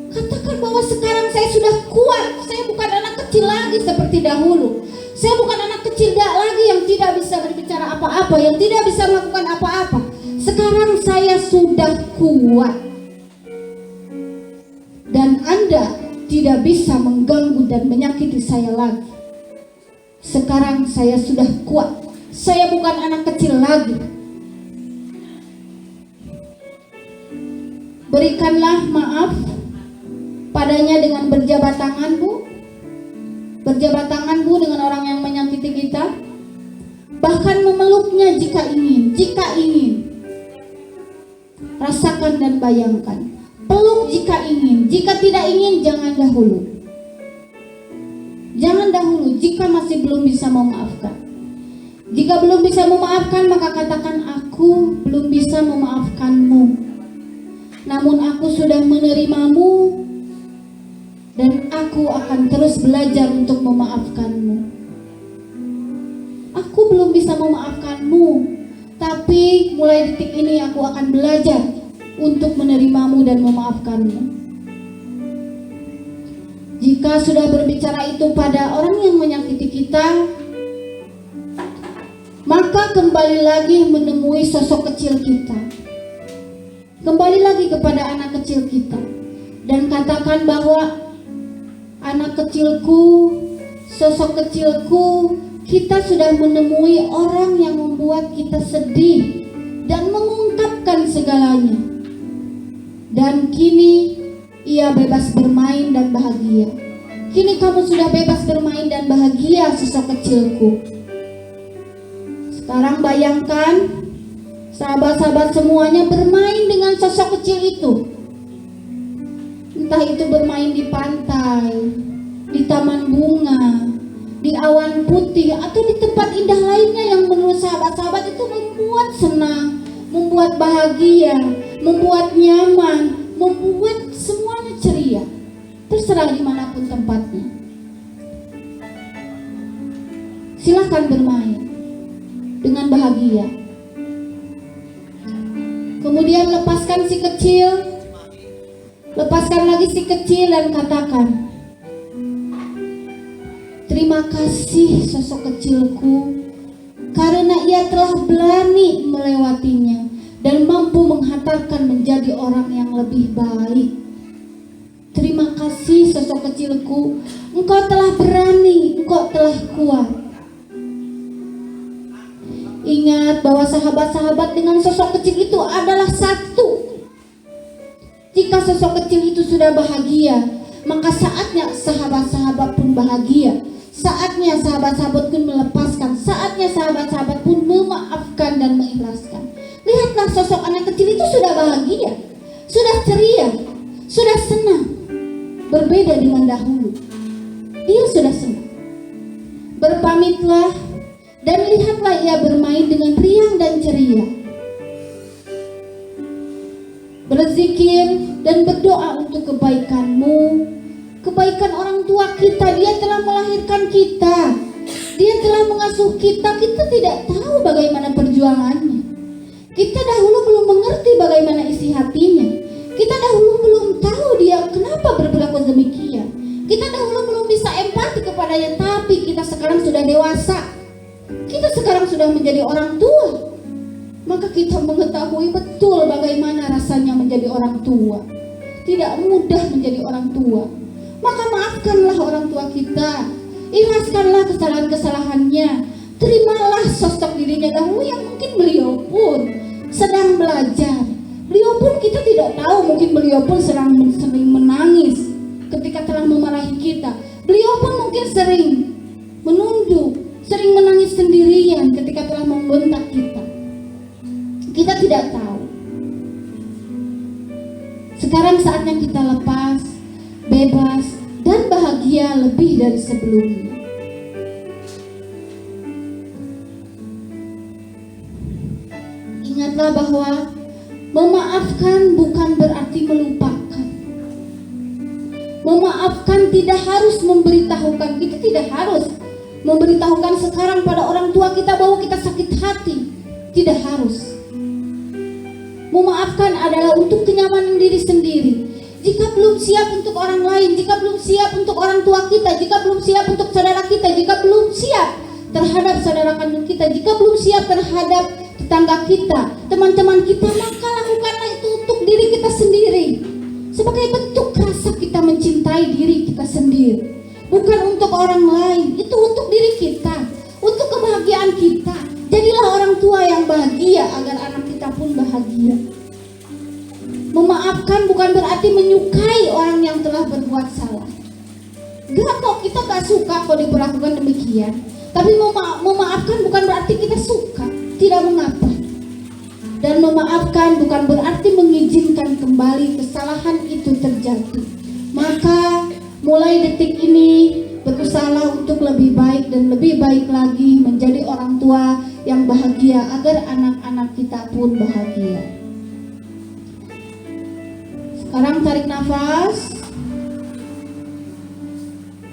katakan bahwa sekarang saya sudah kuat. Saya bukan anak kecil lagi seperti dahulu. Saya bukan anak kecil lagi yang tidak bisa berbicara apa-apa, yang tidak bisa melakukan apa-apa. Sekarang saya sudah kuat. Dan Anda tidak bisa mengganggu dan menyakiti saya lagi. Sekarang saya sudah kuat. Saya bukan anak kecil lagi. Berikanlah maaf padanya dengan berjabat tangan, Bu. Berjabat tangan, Bu, dengan orang yang menyakiti kita. Bahkan memeluknya jika ingin. Jika ingin. Rasakan dan bayangkan. Peluk jika ingin. Jika tidak ingin, jangan dahulu. Jangan dahulu jika masih belum bisa memaafkan. Jika belum bisa memaafkan, maka katakan, aku belum bisa memaafkanmu. Namun aku sudah menerimamu dan aku akan terus belajar untuk memaafkanmu. Aku belum bisa memaafkanmu, tapi mulai detik ini aku akan belajar untuk menerimamu dan memaafkanmu. Jika sudah berbicara itu pada orang yang menyakiti kita, maka kembali lagi menemui sosok kecil kita. Kembali lagi kepada anak kecil kita dan katakan bahwa anak kecilku, sosok kecilku, kita sudah menemui orang yang membuat kita sedih dan mengungkapkan segalanya. Dan kini ia bebas bermain dan bahagia. Kini kamu sudah bebas bermain dan bahagia, sosok kecilku. Sekarang bayangkan sahabat-sahabat semuanya bermain dengan sosok kecil itu. Entah itu bermain di pantai, di taman bunga, di awan putih, atau di tempat indah lainnya yang menurut sahabat-sahabat itu membuat senang, membuat bahagia, membuat nyaman, membuat semuanya ceria. Terserah dimanapun tempatnya. Silahkan bermain dengan bahagia. Kemudian lepaskan si kecil, lepaskan lagi si kecil dan katakan, terima kasih sosok kecilku, karena ia telah berani melewatinya dan mampu menghantarkan menjadi orang yang lebih baik. Terima kasih sosok kecilku, engkau telah berani, engkau telah kuat. Ingat bahwa sahabat-sahabat dengan sosok kecil itu adalah satu. Jika sosok kecil itu sudah bahagia, maka saatnya sahabat-sahabat pun bahagia. Saatnya sahabat-sahabat pun melepaskan. Saatnya sahabat-sahabat pun memaafkan dan mengikhlaskan. Lihatlah sosok anak kecil itu sudah bahagia, sudah ceria, sudah senang. Berbeda dengan dahulu. Dia sudah senang. Berpamitlah dan lihatlah ia bermain dengan riang dan ceria. Berzikir dan berdoa untuk kebaikanmu, kebaikan orang tua kita. Dia telah melahirkan kita, dia telah mengasuh kita. Kita tidak tahu bagaimana perjuangannya. Kita dahulu belum mengerti bagaimana isi hatinya. Kita dahulu belum tahu dia kenapa berperilaku demikian. Kita dahulu belum bisa empati kepadanya. Tapi kita sekarang sudah dewasa, kita sekarang sudah menjadi orang tua, maka kita mengetahui betul bagaimana rasanya menjadi orang tua. Tidak mudah menjadi orang tua. Maka maafkanlah orang tua kita. Ikhlaskanlah kesalahan-kesalahannya. Terimalah sosok dirinya dahulu yang mungkin beliau pun sedang belajar. Beliau pun kita tidak tahu, mungkin beliau pun sering menangis ketika telah memarahi kita. Beliau pun mungkin sering menunduk, sering menangis sendirian ketika telah membentak kita. Kita tidak tahu. Sekarang saatnya kita lepas, bebas, dan bahagia lebih dari sebelumnya. Ingatlah bahwa memaafkan bukan berarti melupakan. Memaafkan tidak harus memberitahukan. Kita tidak harus memberitahukan sekarang pada orang tua kita bahwa kita sakit hati. Tidak harus. Memaafkan adalah untuk kenyamanan diri sendiri. Jika belum siap untuk orang lain, jika belum siap untuk orang tua kita, jika belum siap untuk saudara kita, jika belum siap terhadap saudara kandung kita, jika belum siap terhadap tetangga kita, teman-teman kita, maka lakukanlah itu untuk diri kita sendiri. Sebagai bentuk rasa kita mencintai diri kita sendiri. Bukan untuk orang lain, itu untuk diri kita, untuk kebahagiaan kita. Jadilah orang tua yang bahagia agar anak kita pun bahagia. Memaafkan bukan berarti menyukai orang yang telah berbuat salah. Gak kok, kita gak suka kok diperlakukan demikian. Tapi memaafkan bukan berarti kita suka, tidak mengapa. Dan memaafkan bukan berarti mengizinkan kembali kesalahan itu terjadi. Maka mulai detik ini berusahalah untuk lebih baik dan lebih baik lagi menjadi orang tua yang bahagia agar anak-anak kita pun bahagia. Sekarang tarik nafas,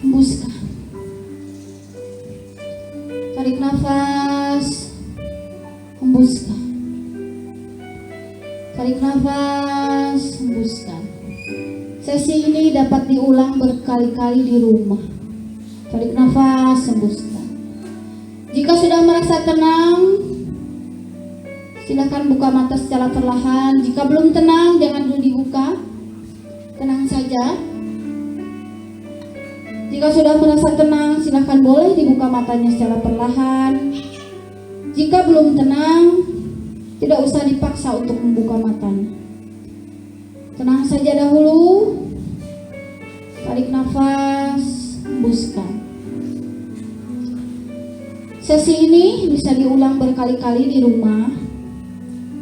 hembuskan. Tarik nafas, hembuskan. Tarik nafas, hembuskan. Sesi ini dapat diulang berkali-kali di rumah. Tarik nafas, hembuskan. Jika sudah merasa tenang, silakan buka mata secara perlahan. Jika belum tenang, jangan dulu dibuka. Tenang saja. Jika sudah merasa tenang, silakan boleh dibuka matanya secara perlahan. Jika belum tenang, tidak usah dipaksa untuk membuka matanya. Tenang saja dahulu. Tarik nafas, hembuskan. Sesi ini bisa diulang berkali-kali di rumah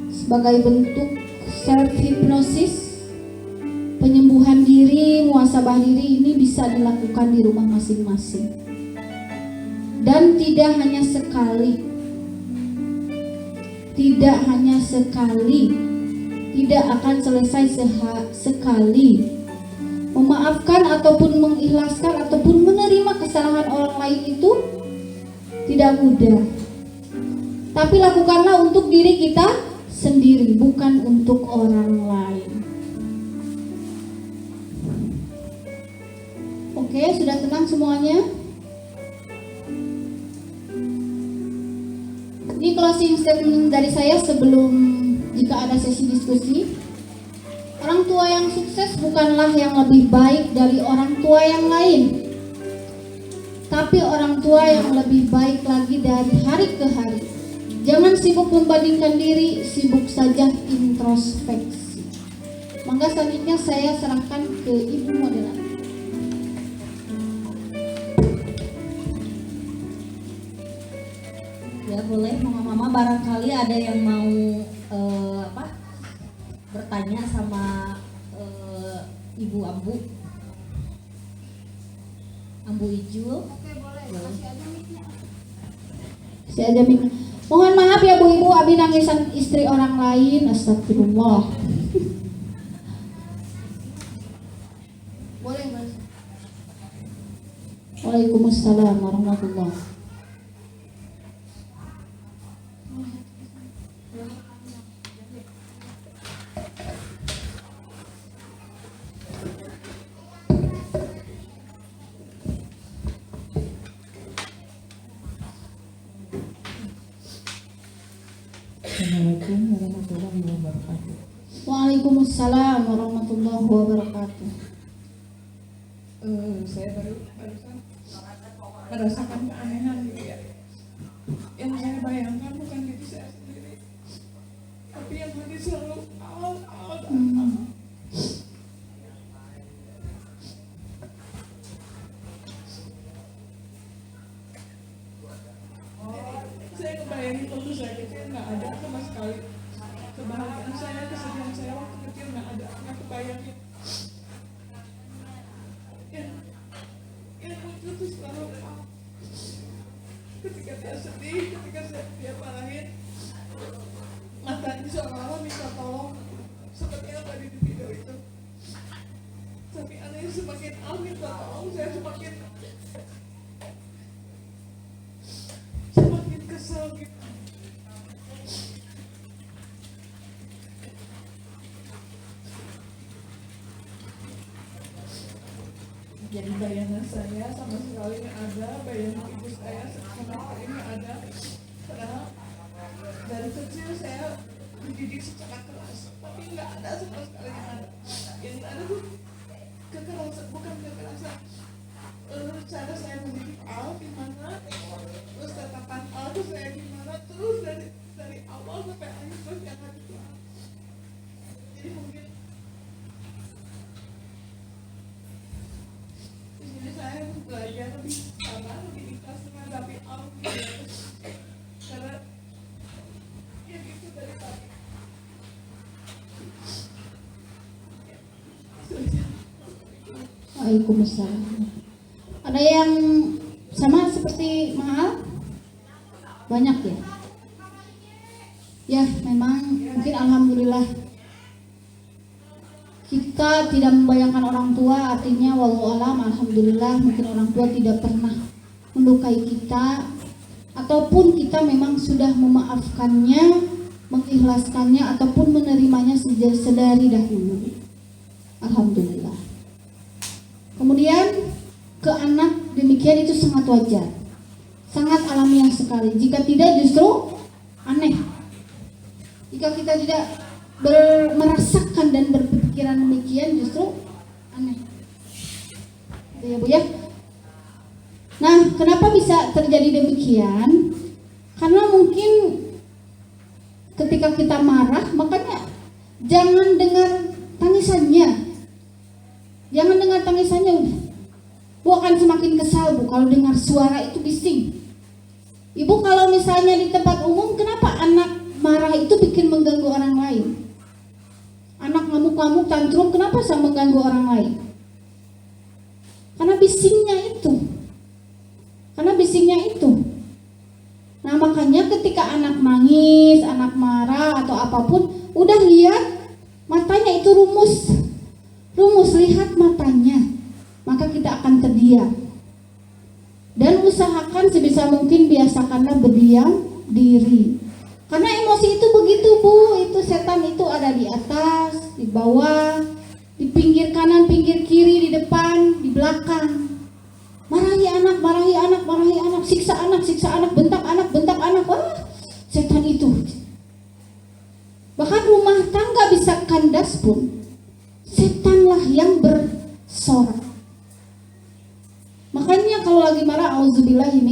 sebagai bentuk self hipnosis. Penyembuhan diri, muhasabah diri ini bisa dilakukan di rumah masing-masing. Dan tidak hanya sekali. Tidak hanya sekali. Tidak akan selesai sekali. Memaafkan ataupun mengikhlaskan ataupun menerima kesalahan orang lain itu tidak mudah. Tapi lakukanlah untuk diri kita sendiri, bukan untuk orang lain. Oke, sudah tenang semuanya? Ini closing statement dari saya sebelum jika ada sesi diskusi. Orang tua yang sukses bukanlah yang lebih baik dari orang tua yang lain, tapi orang tua yang lebih baik lagi dari hari ke hari. Jangan sibuk membandingkan diri, sibuk saja introspeksi. Mangga selanjutnya saya serahkan ke Ibu moderator. Ya boleh, mama-mama barangkali ada yang mau bertanya sama Ibu Ambu Ijul. Oke, boleh. Kasih aja mic-nya. Kasih aja mic. Mohon maaf ya Bu Ibu, abi nangisan istri orang lain. Astagfirullah. Boleh, Mas. Waalaikumsalam warahmatullahi. Assalamualaikum warahmatullahi wabarakatuh. Waalaikumsalam warahmatullahi wabarakatuh. Saya barusan merasakan keanehan gitu ya. Yang saya bayangkan bukan diri saya sendiri, tapi yang hati selalu al. Saya kebayangin waktu saya kecil nggak ada sama sekali kebahagiaan saya, kesedihan saya waktu kecil nggak ada, nggak kebayangin. Yang muncul tuh selalu ketika dia sedih, ketika dia marahin, matanya seolah-olah minta tolong, seperti yang tadi di video itu. Tapi anehnya semakin minta tolong, saya semakin kesel gitu. Jadi bayangan saya sama sekali nggak ada, bayangan ibu saya sama sekali nggak ada. Padahal dari kecil saya dididik secara keras, tapi nggak ada sama sekali yang ada. Yang ada tuh kekerasan, bukan kekerasan. Cara saya mendidik Al gimana, terus tatapan Al tuh saya gimana, terus dari awal sampai akhir terus yang ada itu Al. Jadi mungkin di sini saya harus belajar lebih sabar, lebih ikhlas menghadapi Al gitu. Karena ya gitu dari tadi. Waalaikumsalam. Ada yang sama seperti Mahal? Banyak ya? Ya memang mungkin alhamdulillah kita tidak membayangkan orang tua, artinya wallahu alam, alhamdulillah mungkin orang tua tidak pernah melukai kita, ataupun kita memang sudah memaafkannya, mengikhlaskannya, ataupun menerimanya sedari dahulu. Alhamdulillah. Kemudian ke anak demikian itu sangat wajar, sangat alamiah sekali. Jika tidak justru aneh. Jika kita tidak merasakan dan berpikiran demikian justru aneh. Itu ya Bu ya. Nah, kenapa bisa terjadi demikian? Karena mungkin ketika kita marah, makanya jangan dengar tangisannya. Jangan dengar tangisannya udah. Bu akan semakin kesal Bu kalau dengar suara itu bising. Ibu kalau misalnya di tempat umum, kenapa anak marah itu bikin mengganggu orang lain? Anak ngamuk-ngamuk tantrum, kenapa bisa mengganggu orang lain? Karena bisingnya itu. Karena bisingnya itu. Nah makanya ketika anak nangis, anak marah atau apapun, udah lihat matanya itu rumus, lihat matanya. Maka kita akan terdiam. Dan usahakan sebisa mungkin biasakanlah berdiam diri. Karena emosi itu begitu Bu, itu setan itu ada di atas, di bawah, di pinggir kanan, pinggir kiri, di depan, di belakang. Marahi anak, siksa anak, bentak anak, wah setan itu. Bahkan rumah tangga bisa kandas pun, setanlah yang bersorak. Makanya kalau lagi marah auzubillahi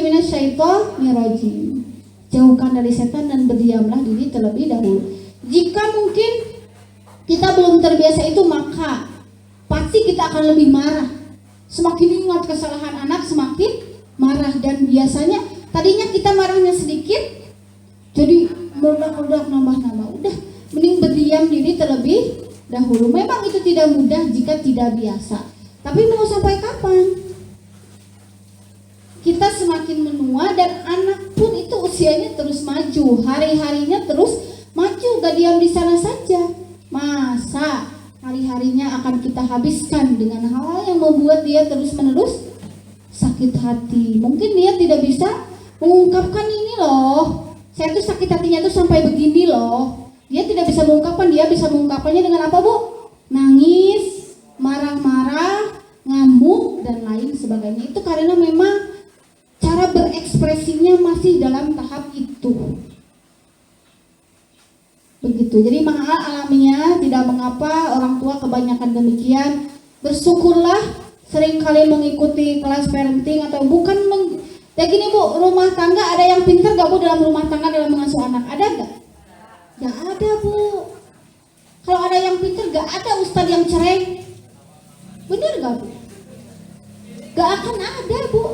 minasyaitonirrajim. Jauhkan dari setan dan berdiamlah diri terlebih dahulu. Jika mungkin kita belum terbiasa itu, maka pasti kita akan lebih marah. Semakin ingat kesalahan anak, semakin marah. Dan biasanya tadinya kita marahnya sedikit, jadi meledak-ledak nambah-nambah. Udah, mending berdiam diri terlebih dahulu. Memang itu tidak mudah jika tidak biasa. Tapi mau sampai kapan? Kita semakin menua dan anak pun itu usianya terus maju, hari-harinya terus maju, gak diam di sana saja. Masa hari-harinya akan kita habiskan dengan hal yang membuat dia terus-menerus sakit hati. Mungkin dia tidak bisa mengungkapkan ini loh, saya tuh sakit hatinya tuh sampai begini loh. Dia tidak bisa mengungkapkan, dia bisa mengungkapkannya dengan apa Bu? Nangis, marah-marah, ngamuk, dan lain sebagainya. Itu karena memang cara berekspresinya masih dalam tahap itu. Begitu. Jadi mahal alaminya, tidak mengapa orang tua kebanyakan demikian. Bersyukurlah seringkali mengikuti kelas parenting atau bukan ya gini Bu, rumah tangga ada yang pintar gak Bu dalam rumah tangga dalam mengasuh anak? Ada gak? Gak ada Bu. Kalau ada yang pintar gak ada ustadz yang cerai. Bener gak Bu? Gak akan ada Bu.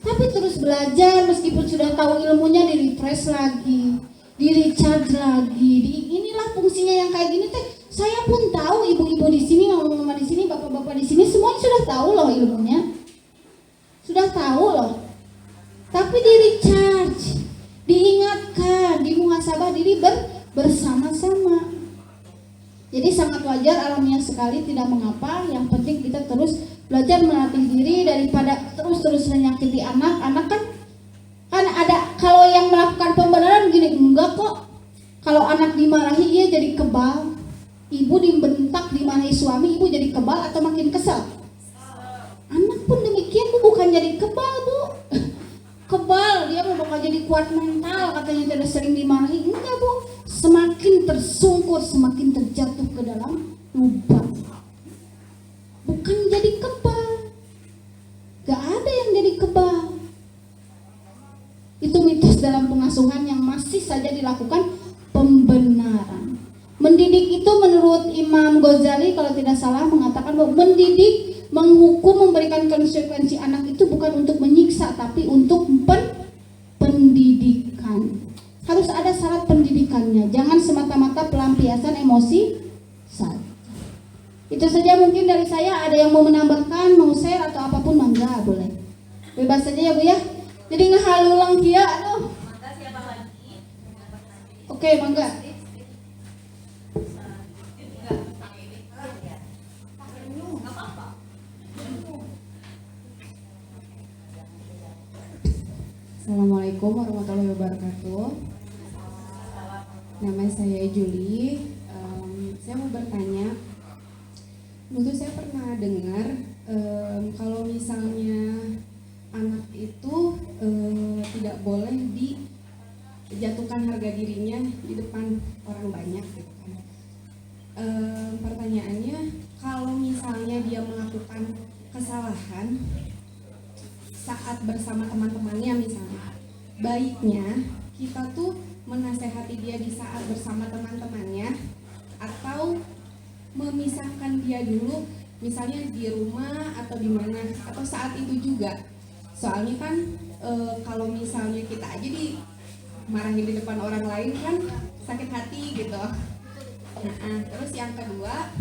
Tapi terus belajar meskipun sudah tahu ilmunya, di refresh lagi, di recharge lagi. Inilah fungsinya yang kayak gini teh. Saya pun tahu, ibu-ibu di sini, mama-mama di sini, bapak-bapak di sini, semuanya sudah tahu loh ilmunya. Sudah tahu loh. Tapi di recharge, diingatkan, dimuhasabah diri bersama-sama. Jadi sangat wajar, alamiah sekali, tidak mengapa. Yang penting kita terus belajar melatih diri daripada terus-terus menyakiti anak. Anak kan ada, kalau yang melakukan pembenaran gini, enggak kok. Kalau anak dimarahi ia jadi kebal. Ibu dibentak, dimarahi suami, ibu jadi kebal atau makin kesal? Anak pun demikian Bu, bukan jadi kebal Bu. Kebal, dia mau bakal jadi kuat mental, katanya tidak sering dimarahi. Enggak Bu, semakin tersungkur, semakin terjatuh ke dalam lubang. Bukan jadi kebal. Gak ada yang jadi kebal. Itu mitos dalam pengasuhan yang masih saja dilakukan pembenaran. Mendidik itu menurut Imam Ghazali kalau tidak salah mengatakan bahwa mendidik, menghukum, memberikan konsekuensi anak itu bukan untuk menyiksa tapi untuk pendidikan. Harus ada syarat pendidikannya, jangan semata-mata pelampiasan emosi saja. Itu saja mungkin dari saya. Ada yang mau menambahkan, mau share atau apapun, mangga boleh. Bebas saja ya Bu ya. Jadi ngehalulang dia, aduh. Oke, mangga. Assalamualaikum warahmatullahi wabarakatuh. Nama saya Juli. Saya mau bertanya. Dulu saya pernah dengar kalau misalnya anak itu tidak boleh dijatuhkan harga dirinya di depan orang banyak, gitu kan. Pertanyaannya, kalau misalnya dia melakukan kesalahan saat bersama teman-temannya misalnya, baiknya kita tuh menasehati dia di saat bersama teman-temannya atau memisahkan dia dulu, misalnya di rumah atau di mana, atau saat itu juga. Soalnya kan kalau misalnya kita aja dimarahin di depan orang lain kan sakit hati gitu. Terus yang kedua,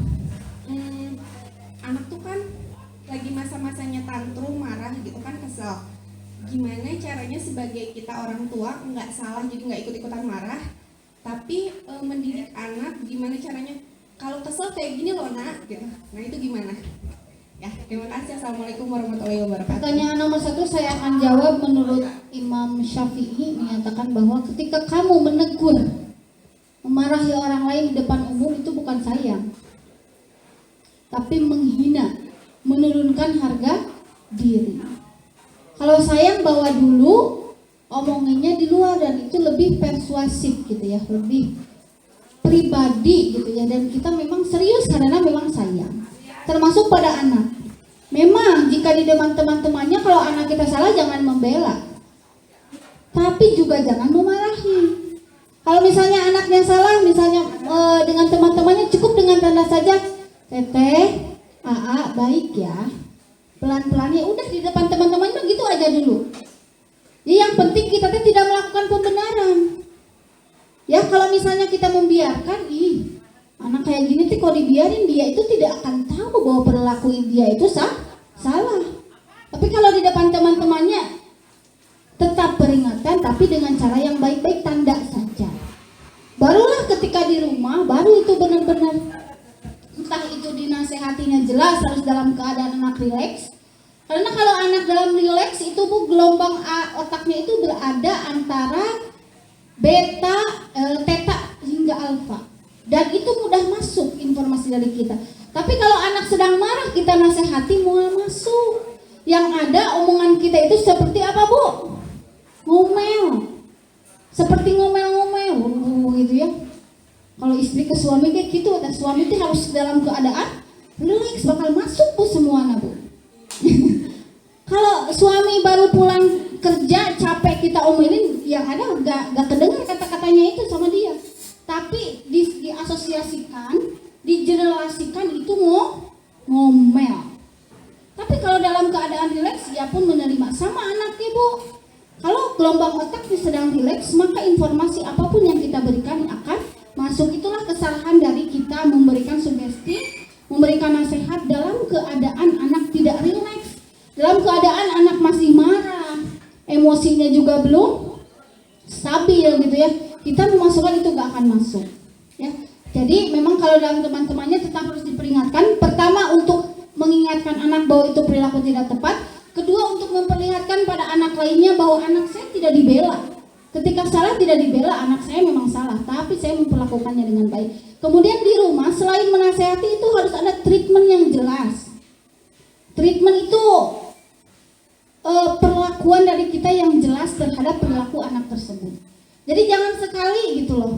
anak tuh kan lagi masa-masanya tantrum, marah gitu kan, kesel. Gimana caranya sebagai kita orang tua, nggak salah jadi nggak ikut-ikutan marah, tapi mendidik anak gimana caranya kalau kesel kayak gini loh nak gitu. Nah itu gimana? Ya, terima kasih. Assalamualaikum warahmatullahi wabarakatuh. Pertanyaan nomor 1 saya akan jawab menurut Imam Syafi'i, menyatakan bahwa ketika kamu menegur, memarahi orang lain di depan umum itu bukan sayang, tapi menghina, menurunkan harga diri. Kalau sayang bawa dulu, omonginnya di luar, dan itu lebih persuasif gitu ya, lebih pribadi gitu ya, dan kita memang serius karena memang sayang. Termasuk pada anak. Memang jika di depan teman-temannya kalau anak kita salah jangan membela, tapi juga jangan memarahi. Kalau misalnya anaknya salah, misalnya dengan teman-temannya cukup dengan tanda saja, teteh, Aa, baik ya, pelan-pelan ya, udah di depan teman-temannya gitu aja dulu. Jadi yang penting kita tidak melakukan pembenaran. Ya kalau misalnya kita membiarkan, anak kayak gini kalau dibiarin dia itu tidak akan tahu bahwa perilaku dia itu salah. Tapi kalau di depan teman-temannya tetap peringatan, tapi dengan cara yang baik-baik, tanda saja. Barulah ketika di rumah, baru itu benar-benar, entah itu dinasehatinya jelas, harus dalam keadaan anak rileks. Karena kalau anak dalam rileks itu Bu, gelombang otaknya itu berada antara beta, theta hingga alfa, dan itu mudah masuk informasi dari kita. Tapi kalau anak sedang marah, kita nasihati mual masuk. Yang ada omongan kita itu seperti apa Bu? Ngomel, seperti ngomel-ngomel gitu ya. Kalau istri ke suami kayak gitu, dan suami itu harus dalam keadaan relax, bakal masuk bu semuanya bu. Kalau suami baru pulang kerja capek kita omelin, yang ada gak kedengar kata-katanya itu sama dia. Tapi diasosiasikan, digenerasikan itu ngomel. Tapi kalau dalam keadaan rileks, dia pun menerima sama anak ibu. Kalau gelombang otaknya sedang rileks, maka informasi apapun yang kita berikan akan masuk. Itulah kesalahan dari kita memberikan sugesti, memberikan nasihat dalam keadaan anak tidak rileks, dalam keadaan anak masih marah, emosinya juga belum stabil gitu ya. Kita memasukkan itu gak akan masuk ya. Jadi memang kalau dalam teman-temannya tetap harus diperingatkan. Pertama untuk mengingatkan anak bahwa itu perilaku tidak tepat. Kedua untuk memperlihatkan pada anak lainnya bahwa anak saya tidak dibela. Ketika salah tidak dibela, anak saya memang salah, tapi saya memperlakukannya dengan baik. Kemudian di rumah selain menasehati itu harus ada treatment yang jelas. Treatment itu perlakuan dari kita yang jelas terhadap perilaku anak tersebut. Jadi jangan sekali gitu loh.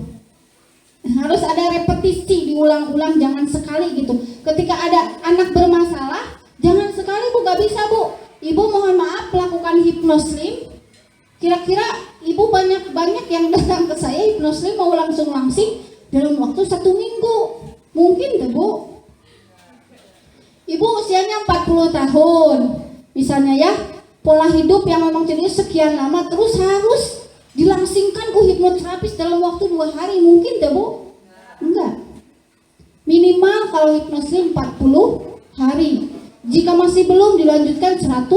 Harus ada repetisi, diulang-ulang, jangan sekali gitu. Ketika ada anak bermasalah, jangan sekali bu, gak bisa bu. Ibu mohon maaf lakukan hipnoslim. Kira-kira ibu banyak yang datang ke saya hipnoslim mau langsung dalam waktu 1 minggu. Mungkin deh bu. Ibu usianya 40 tahun. Misalnya ya, pola hidup yang memang jadi sekian lama terus harus dilangsingkan ke hipnoterapis dalam waktu 2 hari. Mungkin deh bu? Enggak. Minimal kalau hipnoslim 40 hari. Jika masih belum dilanjutkan 100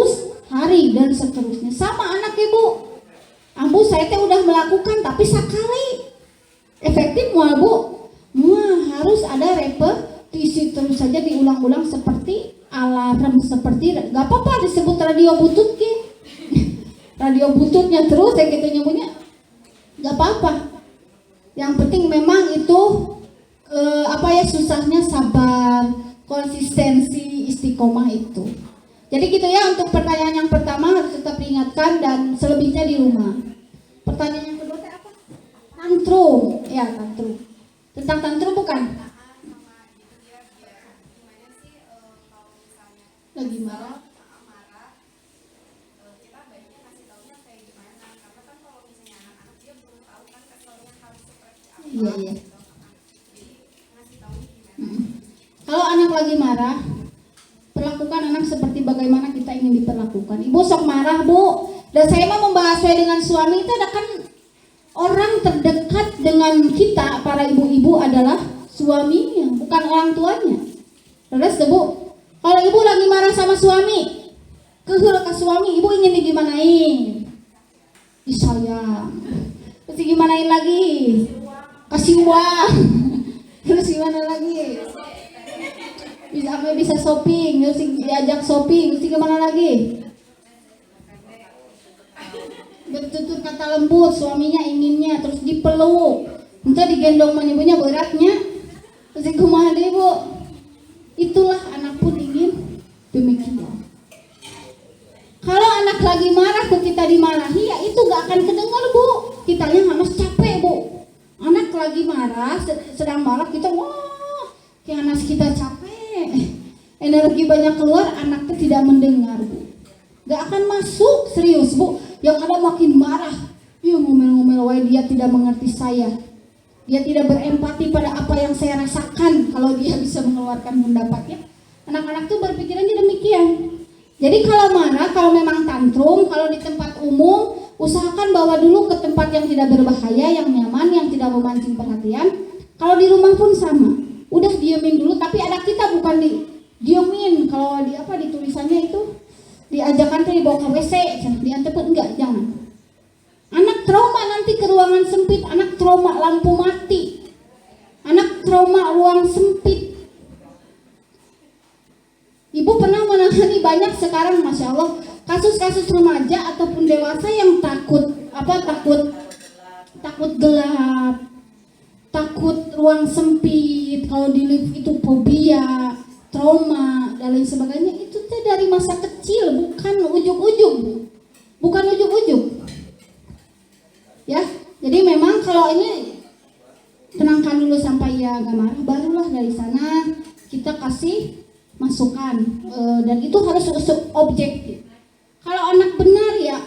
hari dan seterusnya. Sama anak ibu. Ambu saya teh udah melakukan tapi sekali. Efektif mual bu? Harus ada repetisi, terus saja diulang-ulang seperti alarm, seperti gak apa-apa disebut radio butut ke. Radio bututnya terus kayak gitu nyebutnya. Gak apa-apa. Yang penting memang itu susahnya sabar, konsistensi, istiqomah itu. Jadi gitu ya, untuk pertanyaan yang pertama harus tetap diingatkan dan selebihnya di rumah. Pertanyaan yang kedua apa? Tantrum. Ya, tantrum. Tentang tantrum bukan? Lagi marah. Iya. Kalau anak lagi marah, perlakukan anak seperti bagaimana kita ingin diperlakukan. Ibu sok marah bu, dan saya mau membahas dengan suami itu ada kan orang terdekat dengan kita para ibu-ibu adalah suaminya, bukan orang tuanya. Terus bu, kalau ibu lagi marah sama suami, ke suami, ibu ingin digimanain? Disayang. Terus digimanain lagi? Kasih uang. Terus gimana lagi? Bisa shopping, terus diajak shopping, terus gimana lagi? Bertutur kata lembut, suaminya inginnya, terus dipeluk, entah digendong ibunya beratnya, terus kumaha deh bu. Itulah anak pun ingin demikian. Kalau anak lagi marah ke kita dimarahi, ya itu gak akan kedengar bu. Kitanya harus capek bu. Anak lagi marah, sedang marah kita, wah, kayak anak kita capek, energi banyak keluar, anaknya tidak mendengar bu. Gak akan masuk, serius bu. Yang ada makin marah, ya ngomel-ngomel wae, dia tidak mengerti saya. Dia tidak berempati pada apa yang saya rasakan. Kalau dia bisa mengeluarkan pendapatnya, anak-anak tuh berpikirannya demikian. Jadi kalau marah, kalau memang tantrum, kalau di tempat umum, usahakan bawa dulu ke tempat yang tidak berbahaya, yang nyaman, yang tidak memancing perhatian. Kalau di rumah pun sama, udah diemin dulu, tapi anak kita bukan diemin. Kalau di tulisannya itu diajakan tuh dibawa ke WC, diantepet, enggak, jangan. Anak trauma nanti ke ruangan sempit, anak trauma lampu mati, anak trauma ruang sempit. Ibu pernah menangani banyak sekarang, masya Allah, kasus-kasus remaja ataupun dewasa yang takut gelap, takut ruang sempit, kalau di lift itu fobia, trauma dan lain sebagainya. Itu dari masa kecil, bukan ujug-ujug, ya. Jadi memang kalau ini tenangkan dulu sampai ia agak marah, barulah dari sana kita kasih masukan. Dan itu harus objektif. Kalau anak benar ya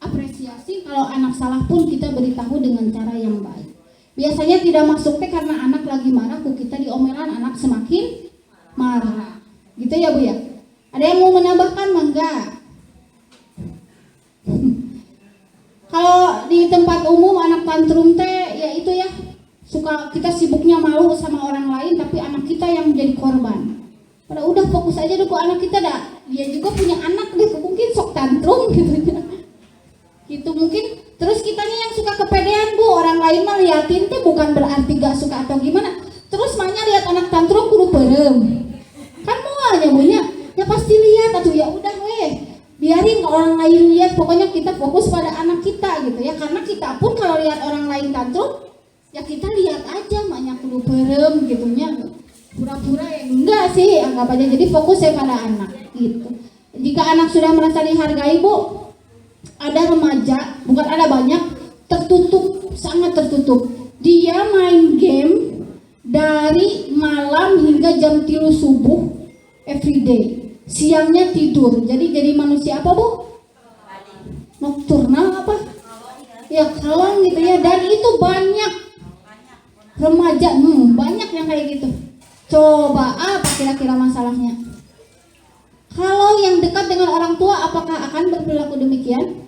apresiasi, kalau anak salah pun kita beritahu dengan cara yang baik. Biasanya tidak masuk teh karena anak lagi marah, kita diomelan anak semakin marah. Gitu ya Bu ya. Ada yang mau menambahkan mangga? Kalau di tempat umum anak tantrum teh ya itu ya, suka kita sibuknya malu sama orang lain tapi anak kita yang jadi korban. Pada udah fokus aja dulu anak kita dah. Dia juga punya anak deh, mungkin sok tantrum gitu. Gitu mungkin. Terus kitanya yang suka kepedean Bu, orang lain mah liatin teh bukan berarti gak suka atau gimana. Terus maknya lihat anak tantrum kudu perem. Kan mualnya punya, ya pasti lihat atau ya udah weh. Biarin orang lain lihat, pokoknya kita fokus pada anak kita gitu ya. Karena kita pun kalau lihat orang lain tantrum, ya kita lihat aja maknya kudu perem gitunya. Pura-pura ya enggak sih, anggap aja jadi fokus ya pada anak gitu. Jika anak sudah merasa dihargai Bu, ada remaja, bukan ada banyak, tertutup, sangat tertutup. Dia main game dari malam hingga jam 3 subuh everyday. Siangnya tidur, jadi manusia apa Bu? Nokturnal apa? Ya kalang gitu ya, dan itu banyak remaja, banyak yang kayak gitu. Coba apa kira-kira masalahnya? Kalau yang dekat dengan orang tua apakah akan berperilaku demikian?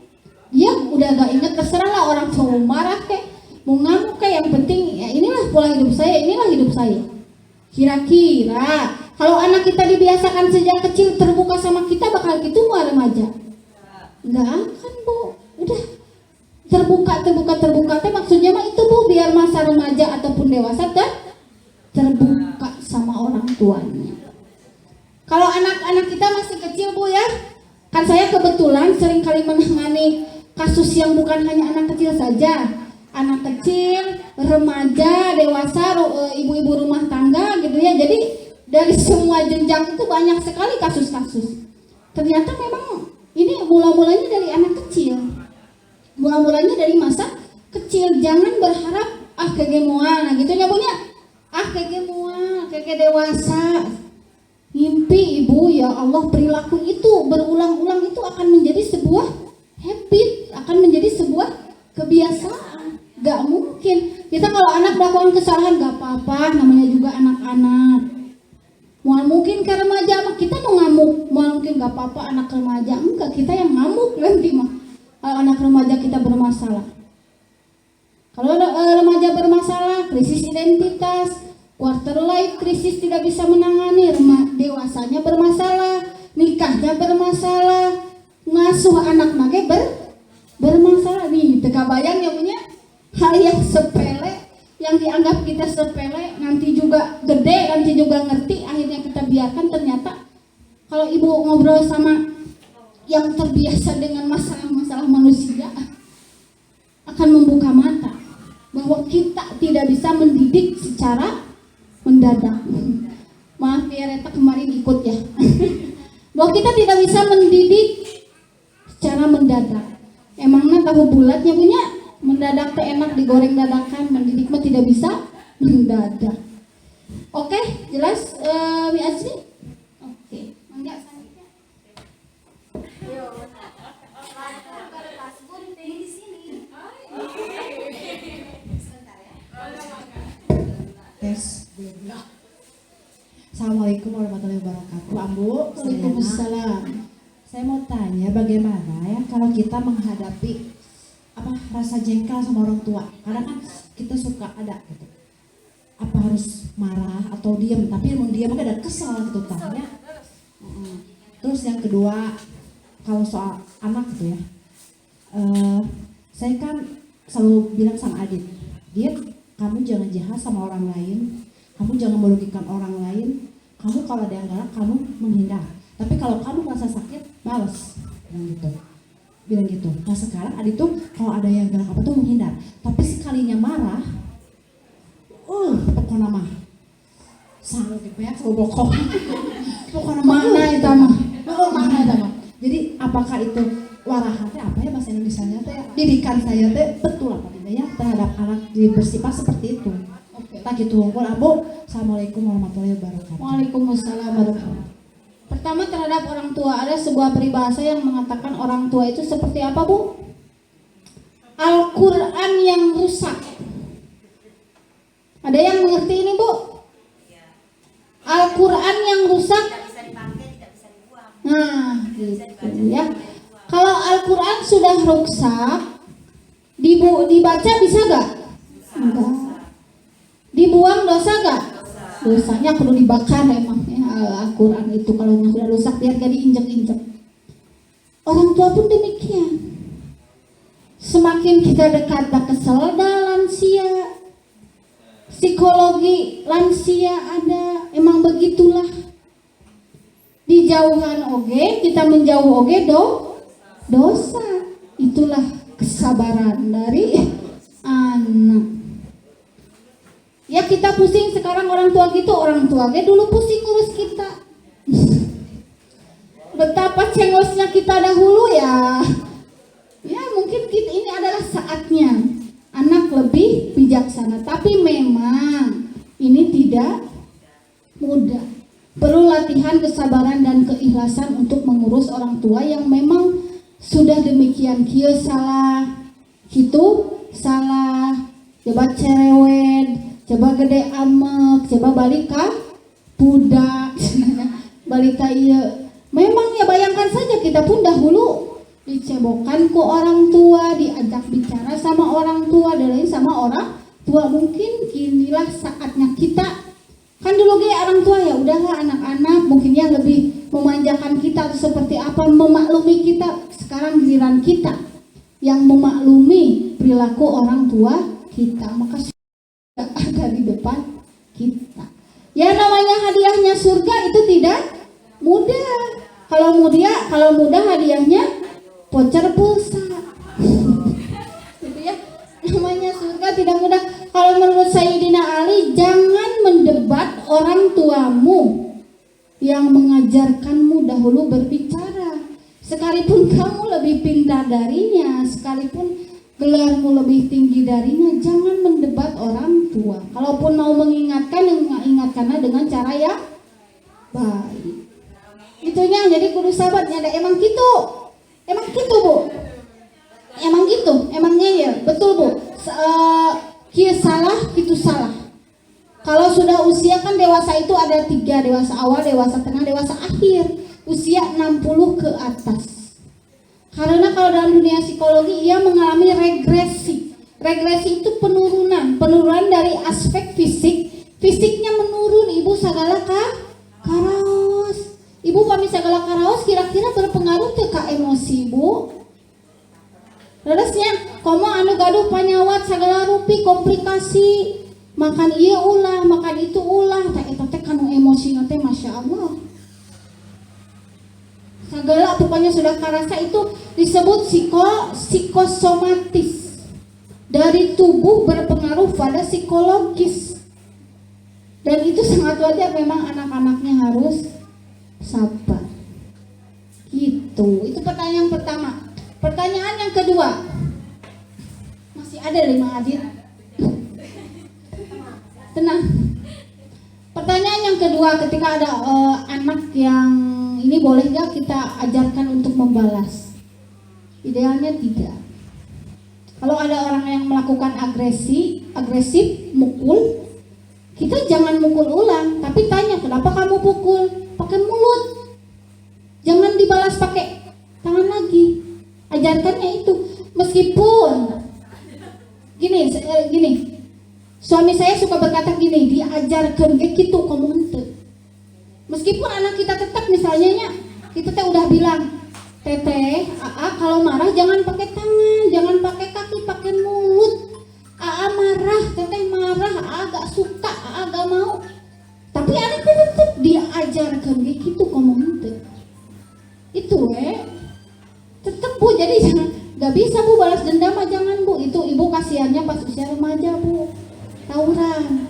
Dia udah gak inget, terserah lah orang tua mau marah kek, mau ngamuk kek, yang penting ya inilah pola hidup saya, inilah hidup saya. Kira-kira kalau anak kita dibiasakan sejak kecil terbuka sama kita, bakal gitu mau remaja? Enggak akan Bu. Udah terbuka teh maksudnya mah itu Bu, biar masa remaja ataupun dewasa terbuka sama orang tuanya. Kalau anak-anak kita masih kecil Bu ya, kan saya kebetulan sering kali menangani kasus yang bukan hanya anak kecil saja, anak kecil, remaja, dewasa, ibu-ibu rumah tangga gitu ya. Jadi dari semua jenjang itu banyak sekali kasus-kasus. Ternyata memang ini mula-mulanya dari anak kecil, mula-mulanya dari masa kecil. Jangan berharap kegemuan, nah gitu ya Bu ya. Kegemuan, kege dewasa. Mimpi Ibu, ya Allah, perilaku itu berulang-ulang itu akan menjadi sebuah habit, akan menjadi sebuah kebiasaan. Gak mungkin kita kalau anak melakukan kesalahan gak apa-apa, namanya juga anak-anak. Mau mungkin ke remaja mah kita mau ngamuk, mau mungkin gak apa-apa anak remaja, enggak, kita yang ngamuk nanti mah kalau anak remaja kita bermasalah. Kalau remaja bermasalah, krisis identitas, quarter life krisis tidak bisa menangani, dewasanya bermasalah, nikahnya bermasalah, ngasuh anak nage bermasalah nih. Teka bayang ya punya hal yang sepele, yang dianggap kita sepele, nanti juga gede, nanti juga ngerti, akhirnya kita biarkan. Ternyata kalau ibu ngobrol sama yang terbiasa dengan masalah-masalah manusia, akan membuka mata bahwa kita tidak bisa mendidik secara mendadak. Maaf ya Reta kemarin ikut ya. Bahwa kita tidak bisa mendidik secara mendadak. Emangnya tahu bulatnya punya mendadak teh enak digoreng dadakan, mendidik mah tidak bisa mendadak. Oke, jelas Wi Azri? Oke, mangga selanjutnya. Tes. Assalamualaikum warahmatullahi wabarakatuh. Ambu, Waalaikumsalam. saya mau tanya bagaimana ya kalau kita menghadapi rasa jengkel sama orang tua. Kadang kan kita suka ada gitu. Apa harus marah atau diam? Tapi mau diam kan ada kesal gitu tanya. Terus yang kedua, kalau soal anak gitu ya. Saya kan selalu bilang sama adik, kamu jangan jahat sama orang lain, kamu jangan merugikan orang lain, kamu kalau ada yang galak kamu menghindar, tapi kalau kamu merasa sakit balas, bilang gitu. Nah sekarang adik tuh kalau ada yang galak apa tuh menghindar, tapi sekalinya marah, pokoknya mah sangat gitu ya, bokok, pokoknya mana itu mah, mana itu mah. Jadi apakah itu warahan teh apa ya bahasa Indonesianya teh, didikan saya teh betul apa tidak ya terhadap anak bersifat seperti itu. Oke. eta gitu hungkul Abu. Assalamualaikum warahmatullahi wabarakatuh. Waalaikumsalam warahmatullahi. Pertama, terhadap orang tua ada sebuah peribahasa yang mengatakan orang tua itu seperti apa, Bu? Al-Quran yang rusak. Ada yang mengerti ini, Bu? Al-Quran yang rusak. Nah, gitu ya. Kalau Al-Quran sudah rusak, dibaca bisa gak? Enggak. Dibuang dosa gak? Dosanya perlu dibakar emang ya, Al-Quran itu kalau yang sudah rusak biar gak diinjek-injek. Orang tua pun demikian. Semakin kita dekat kesel lansia, psikologi lansia ada, emang begitulah. Dijauhan oge, kita menjauh oge dosa. Itulah kesabaran dari anak. Ya kita pusing sekarang orang tua gitu, orang tua dulu pusing ngurus kita. Betapa cengosnya kita dahulu ya. Ya mungkin ini adalah saatnya anak lebih bijaksana. Tapi memang ini tidak mudah. Perlu latihan kesabaran dan keikhlasan untuk mengurus orang tua yang memang sudah demikian kieu salah, gitu salah, coba cerewet, coba gede amek, coba balik ka budak, balik ka iya. Memang ya bayangkan saja kita pun dahulu dicebokan ku orang tua, diajak bicara sama orang tua, dan lain sama orang tua. Mungkin kinilah saatnya kita, kan dulu orang tua ya udahlah anak-anak mungkin yang lebih memanjakan kita atau seperti apa, memaklumi kita. Sekarang giliran kita yang memaklumi perilaku orang tua kita, maka sudah ada di depan kita. Ya namanya hadiahnya surga itu tidak mudah. Kalau mudah hadiahnya voucher pulsa. Gitu ya. Namanya surga tidak mudah. Kalau menurut Sayyidina Ali, jangan mendebat orang tuamu yang mengajarkanmu dahulu berbicara. Sekalipun kamu lebih pintar darinya, sekalipun gelarmu lebih tinggi darinya, jangan mendebat orang tua. Kalaupun mau mengingatkan, ingatkanlah dengan cara yang baik. Itunya jadi kudu sahabatnya ada emang gitu. Emang gitu, Bu. Emang gitu, emangnya ya, betul, Bu. Kia salah, itu salah. Kalau sudah usia kan dewasa itu ada 3, dewasa awal, dewasa tengah, dewasa akhir. Usia 60 ke atas. Karena kalau dalam dunia psikologi ia mengalami regresi. Regresi itu penurunan dari aspek fisik. Fisiknya menurun, ibu sagala karaos. Ibu pami sagala karaos kira-kira berpengaruh ke emosi, Bu. Terusnya, komo anu gaduh panyawat sagala rupi komplikasi. Makan iya ulah, makan itu ulah, tak eta teh kanu emosi teh masya Allah. Segala pokoknya sudah karasa itu disebut psikosomatis. Dari tubuh berpengaruh pada psikologis. Dan itu sangat wajar, memang anak-anaknya harus sabar. Gitu. Itu pertanyaan pertama. Pertanyaan yang kedua. Masih ada 5 adit. Tenang. Pertanyaan yang kedua, ketika ada anak yang ini boleh gak kita ajarkan untuk membalas? Idealnya tidak. Kalau ada orang yang melakukan agresif, mukul, kita jangan mukul ulang, tapi tanya kenapa kamu pukul? Pakai mulut. Jangan dibalas pakai tangan lagi. Ajarkannya itu. Meskipun gini. Suami saya suka berkata gini, diajarkan gitu kamu henteu. Meskipun anak kita tetap misalnya kita teh udah bilang, Teteh, kalau marah jangan pakai tangan, jangan pakai kaki, pakai mulut. Marah, Teteh marah, gak suka, gak mau. Tapi anak tetap diajarkan gitu kamu henteu. Itu tetap Bu, jadi jangan, gak bisa Bu balas dendam, jangan Bu. Itu ibu kasihannya pas usia remaja Bu. Tawuran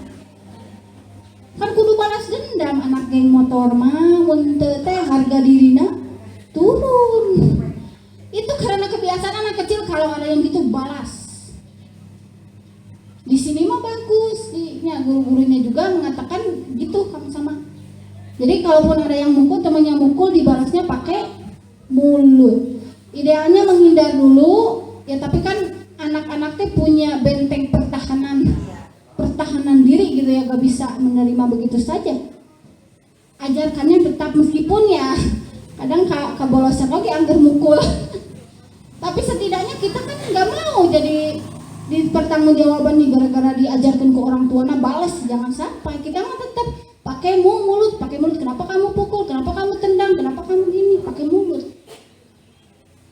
kan kudu balas dendam, anak geng motor mah mun teu teh harga dirina turun. Itu karena kebiasaan anak kecil kalau ada yang gitu balas. Di sini mah bagus, guru-gurunya juga mengatakan gitu sama. Jadi kalaupun ada yang mukul, teman yang mukul dibalasnya pakai mulut. Idealnya menghindar dulu, ya tapi kan anak-anak teh punya benteng pertahanan diri gitu ya, gak bisa menerima begitu saja. Ajarkannya tetap meskipun ya kadang kabolosan lagi anggar mukul. Tapi setidaknya kita kan nggak mau jadi di pertanggungjawaban nih gara-gara diajarkan ke orang tua, nah balas jangan sampai. Kita mah tetap pakai mulut. Kenapa kamu pukul? Kenapa kamu tendang? Kenapa kamu gini? Pakai mulut.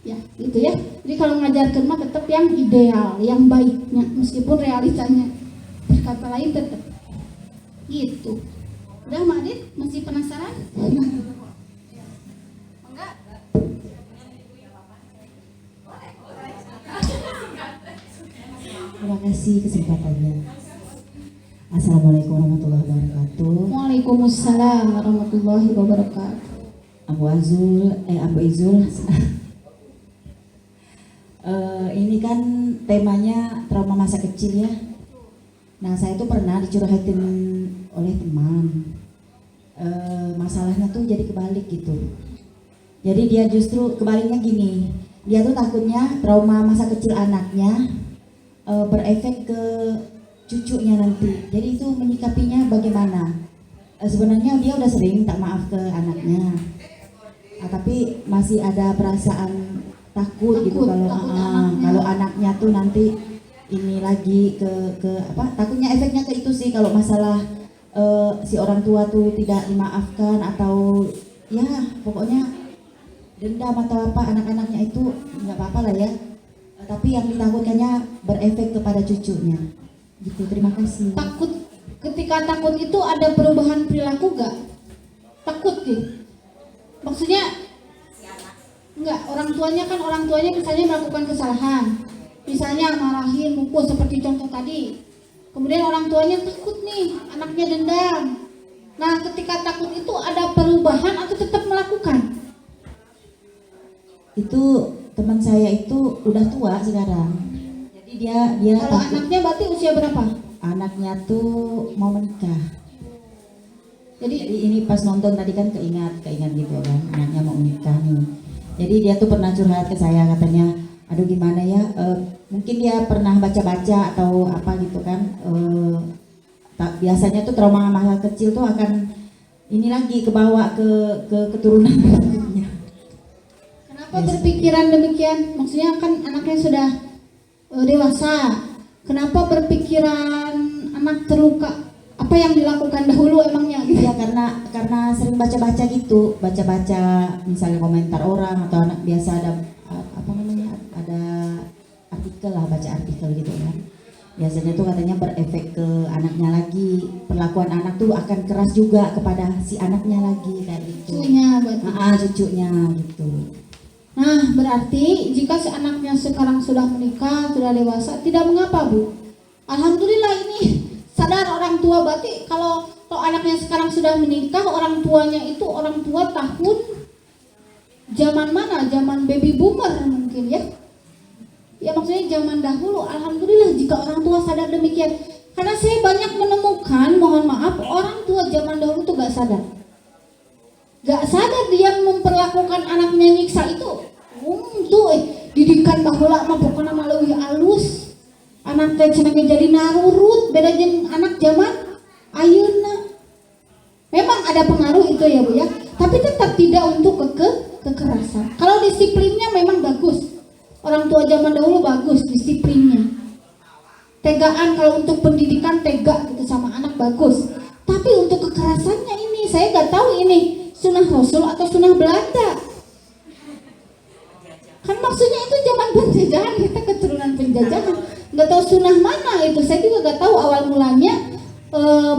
Ya, gitu ya. Jadi kalau ngajarkan mah tetap yang ideal, yang baiknya, meskipun realitanya berkata lain tetap. Gitu. Udah, Mak Adit, masih penasaran? Enggak? Terima kasih kesempatannya. Assalamualaikum warahmatullahi wabarakatuh. Waalaikumsalam warahmatullahi wabarakatuh. Abu Izul. Ini kan temanya trauma masa kecil ya. Nah, saya tuh pernah dicurhatin oleh teman. Masalahnya tuh jadi kebalik gitu. Jadi dia justru kebaliknya gini. Dia tuh takutnya trauma masa kecil anaknya berefek ke cucunya nanti. Jadi itu menyikapinya bagaimana? Sebenarnya dia udah sering tak maaf ke anaknya, tapi masih ada perasaan takut gitu kalau anaknya tuh nanti ini lagi ke apa? Takutnya efeknya ke itu sih kalau masalah si orang tua tuh tidak dimaafkan atau ya pokoknya dendam atau apa anak-anaknya itu nggak apa-apa lah ya. Tapi yang ditakutkannya berefek kepada cucunya. Gitu, terima kasih. Takut, ketika takut itu ada perubahan perilaku gak? Takut gitu. Maksudnya enggak, orang tuanya misalnya melakukan kesalahan. Misalnya marahin, mukul seperti contoh tadi. Kemudian orang tuanya takut nih, anaknya dendam. Nah, ketika takut itu ada perubahan atau tetap melakukan? Itu teman saya itu udah tua sekarang. Jadi dia kalau takut. Anaknya berarti usia berapa? Anaknya tuh mau menikah. Jadi ini pas nonton tadi kan keingat gitu kan, anaknya mau menikah nih. Jadi dia tuh pernah curhat ke saya, katanya, aduh gimana ya, mungkin dia pernah baca-baca atau apa gitu kan. Biasanya tuh trauma masa kecil tuh akan ini lagi kebawa ke keturunan berikutnya. Kenapa berpikiran demikian? Maksudnya kan anaknya sudah dewasa. Kenapa berpikiran anak terluka? Apa yang dilakukan dahulu emangnya? Ya karena sering baca-baca gitu, baca-baca misalnya komentar orang atau anak biasa ada ada artikel lah, baca artikel gitu kan. Biasanya tuh katanya berefek ke anaknya lagi, perlakuan anak tuh akan keras juga kepada si anaknya lagi kayak gitu. Cucunya berarti. Cucunya gitu. Nah, berarti jika si anaknya sekarang sudah menikah, sudah dewasa, tidak mengapa, Bu. Alhamdulillah ini sadar orang tua. Berarti kalau anaknya sekarang sudah menikah, orang tuanya itu orang tua tahun zaman mana? Zaman baby boomer mungkin ya. Ya maksudnya zaman dahulu. Alhamdulillah jika orang tua sadar demikian. Karena saya banyak menemukan, mohon maaf, orang tua zaman dahulu tuh gak sadar. Gak sadar dia memperlakukan anaknya nyiksa itu. Didikan baheula mah pokona mah leuwih alus. Anak teh cenah jadi narurut, beda jeung anak zaman ayeuna. Memang ada pengaruh itu ya Bu ya, tapi tetap tidak untuk kekerasan. Kalau disiplinnya memang bagus. Orang tua zaman dahulu bagus disiplinnya. Tegaan kalau untuk pendidikan tega gitu sama anak bagus. Tapi untuk kekerasannya ini saya nggak tahu ini sunah Rasul atau sunah Belanda. Kan maksudnya itu zaman penjajahan, kita keturunan penjajahan. Nggak tahu sunah mana itu, saya juga nggak tahu awal mulanya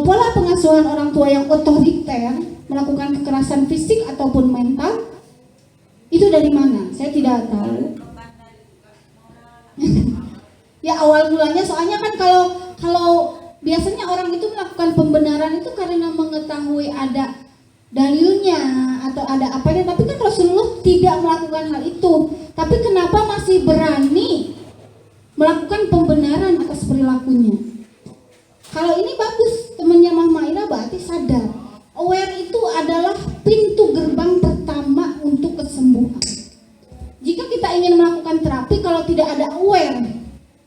pola pengasuhan orang tua yang otoriter melakukan kekerasan fisik ataupun mental itu dari mana, saya tidak tahu. Ya awal mulanya soalnya kan kalau biasanya orang itu melakukan pembenaran itu karena mengetahui ada dalilnya atau ada apanya, tapi kan Rasulullah tidak melakukan hal itu. Tapi kenapa masih berani melakukan pembenaran atas perilakunya? Kalau ini bagus, temannya Mah Maira berarti sadar. Aware itu adalah pintu gerbang pertama untuk kesembuhan. Jika kita ingin melakukan terapi, kalau tidak ada aware,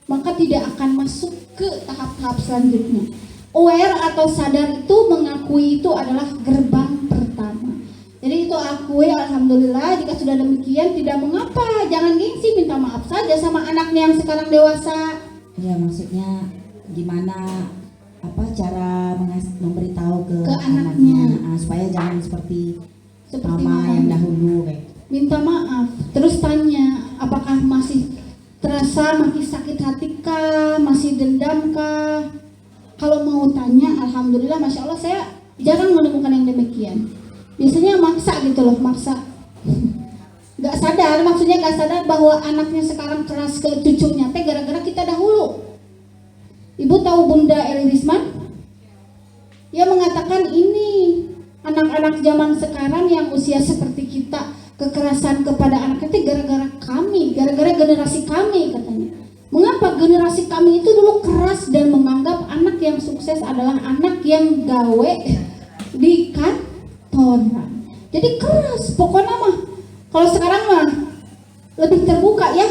maka tidak akan masuk ke tahap-tahap selanjutnya. Aware atau sadar itu mengakui itu adalah gerbang pertama. Jadi itu akui, alhamdulillah. Jika sudah demikian, tidak mengapa, jangan gengsi, minta maaf saja sama anaknya yang sekarang dewasa. Ya maksudnya gimana cara memberitahu ke Ke anaknya. supaya jangan seperti Seperti mama yang dahulu kayak. minta maaf, terus tanya apakah masih terasa masih sakit hati kah, masih dendam kah. Kalau mau tanya, alhamdulillah, masya Allah, saya jarang menemukan yang demikian. Biasanya maksa gitu loh, maksa. Gak sadar, maksudnya gak sadar bahwa anaknya sekarang keras ke cucunya teh gara-gara kita dahulu. Ibu tahu Bunda Eli Risman? Dia mengatakan ini anak-anak zaman sekarang yang usia seperti kita, kekerasan kepada anak itu gara-gara kami, gara-gara generasi kami katanya. Mengapa generasi kami itu dulu keras dan menganggap anak yang sukses adalah anak yang gawe di kantoran. Jadi keras, pokoknya mah. Kalau sekarang mah lebih terbuka ya,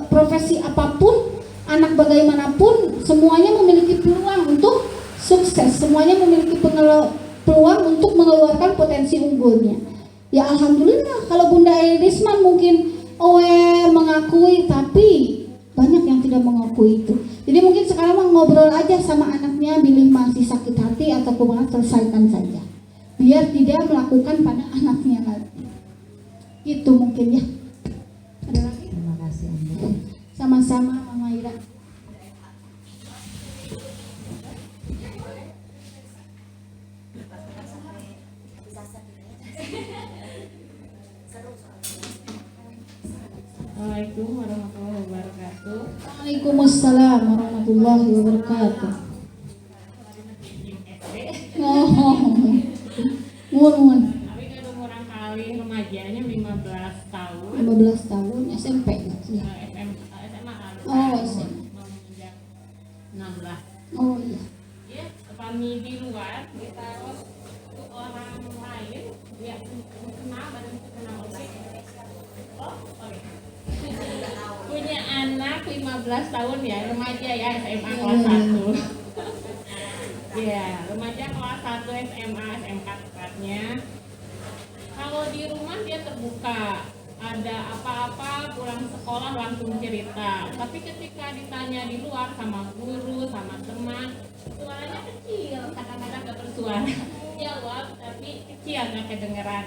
profesi apapun, anak bagaimanapun, semuanya memiliki peluang untuk sukses, semuanya memiliki peluang untuk mengeluarkan potensi unggulnya. Ya alhamdulillah, kalau Bunda Risman mungkin mengakui, tapi banyak yang tidak mengakui itu. Jadi mungkin sekarang mah ngobrol aja sama anaknya, bilih masih sakit hati atau kemana, selesaikan saja, biar tidak melakukan pada anaknya lagi. Itu mungkin ya. Ada lagi? Terima kasih Anda. Sama-sama Mama Ira. Assalamualaikum warahmatullahi wabarakatuh. Waalaikumsalam warahmatullahi wabarakatuh. Ngurungan Tapi kan umuran kali remajanya 15 tahun. 15 tahun SMP ya. SMA Oh, SMA. mau menginjak 16. Oh iya. Ya, kami di luar ditaruh ke orang lain, dia kenal badan kenal oke. Oh, oke. Punya anak 15 tahun ya, remaja ya, SMA kelas 1. Ya, remaja kelas 1 SMA, SMK tepatnya. Kalau di rumah dia terbuka, ada apa-apa pulang sekolah langsung cerita. Tapi ketika ditanya di luar sama guru, sama teman, suaranya kecil, kadang-kadang gak bersuara. Jawab, tapi kecil, gak kedengeran.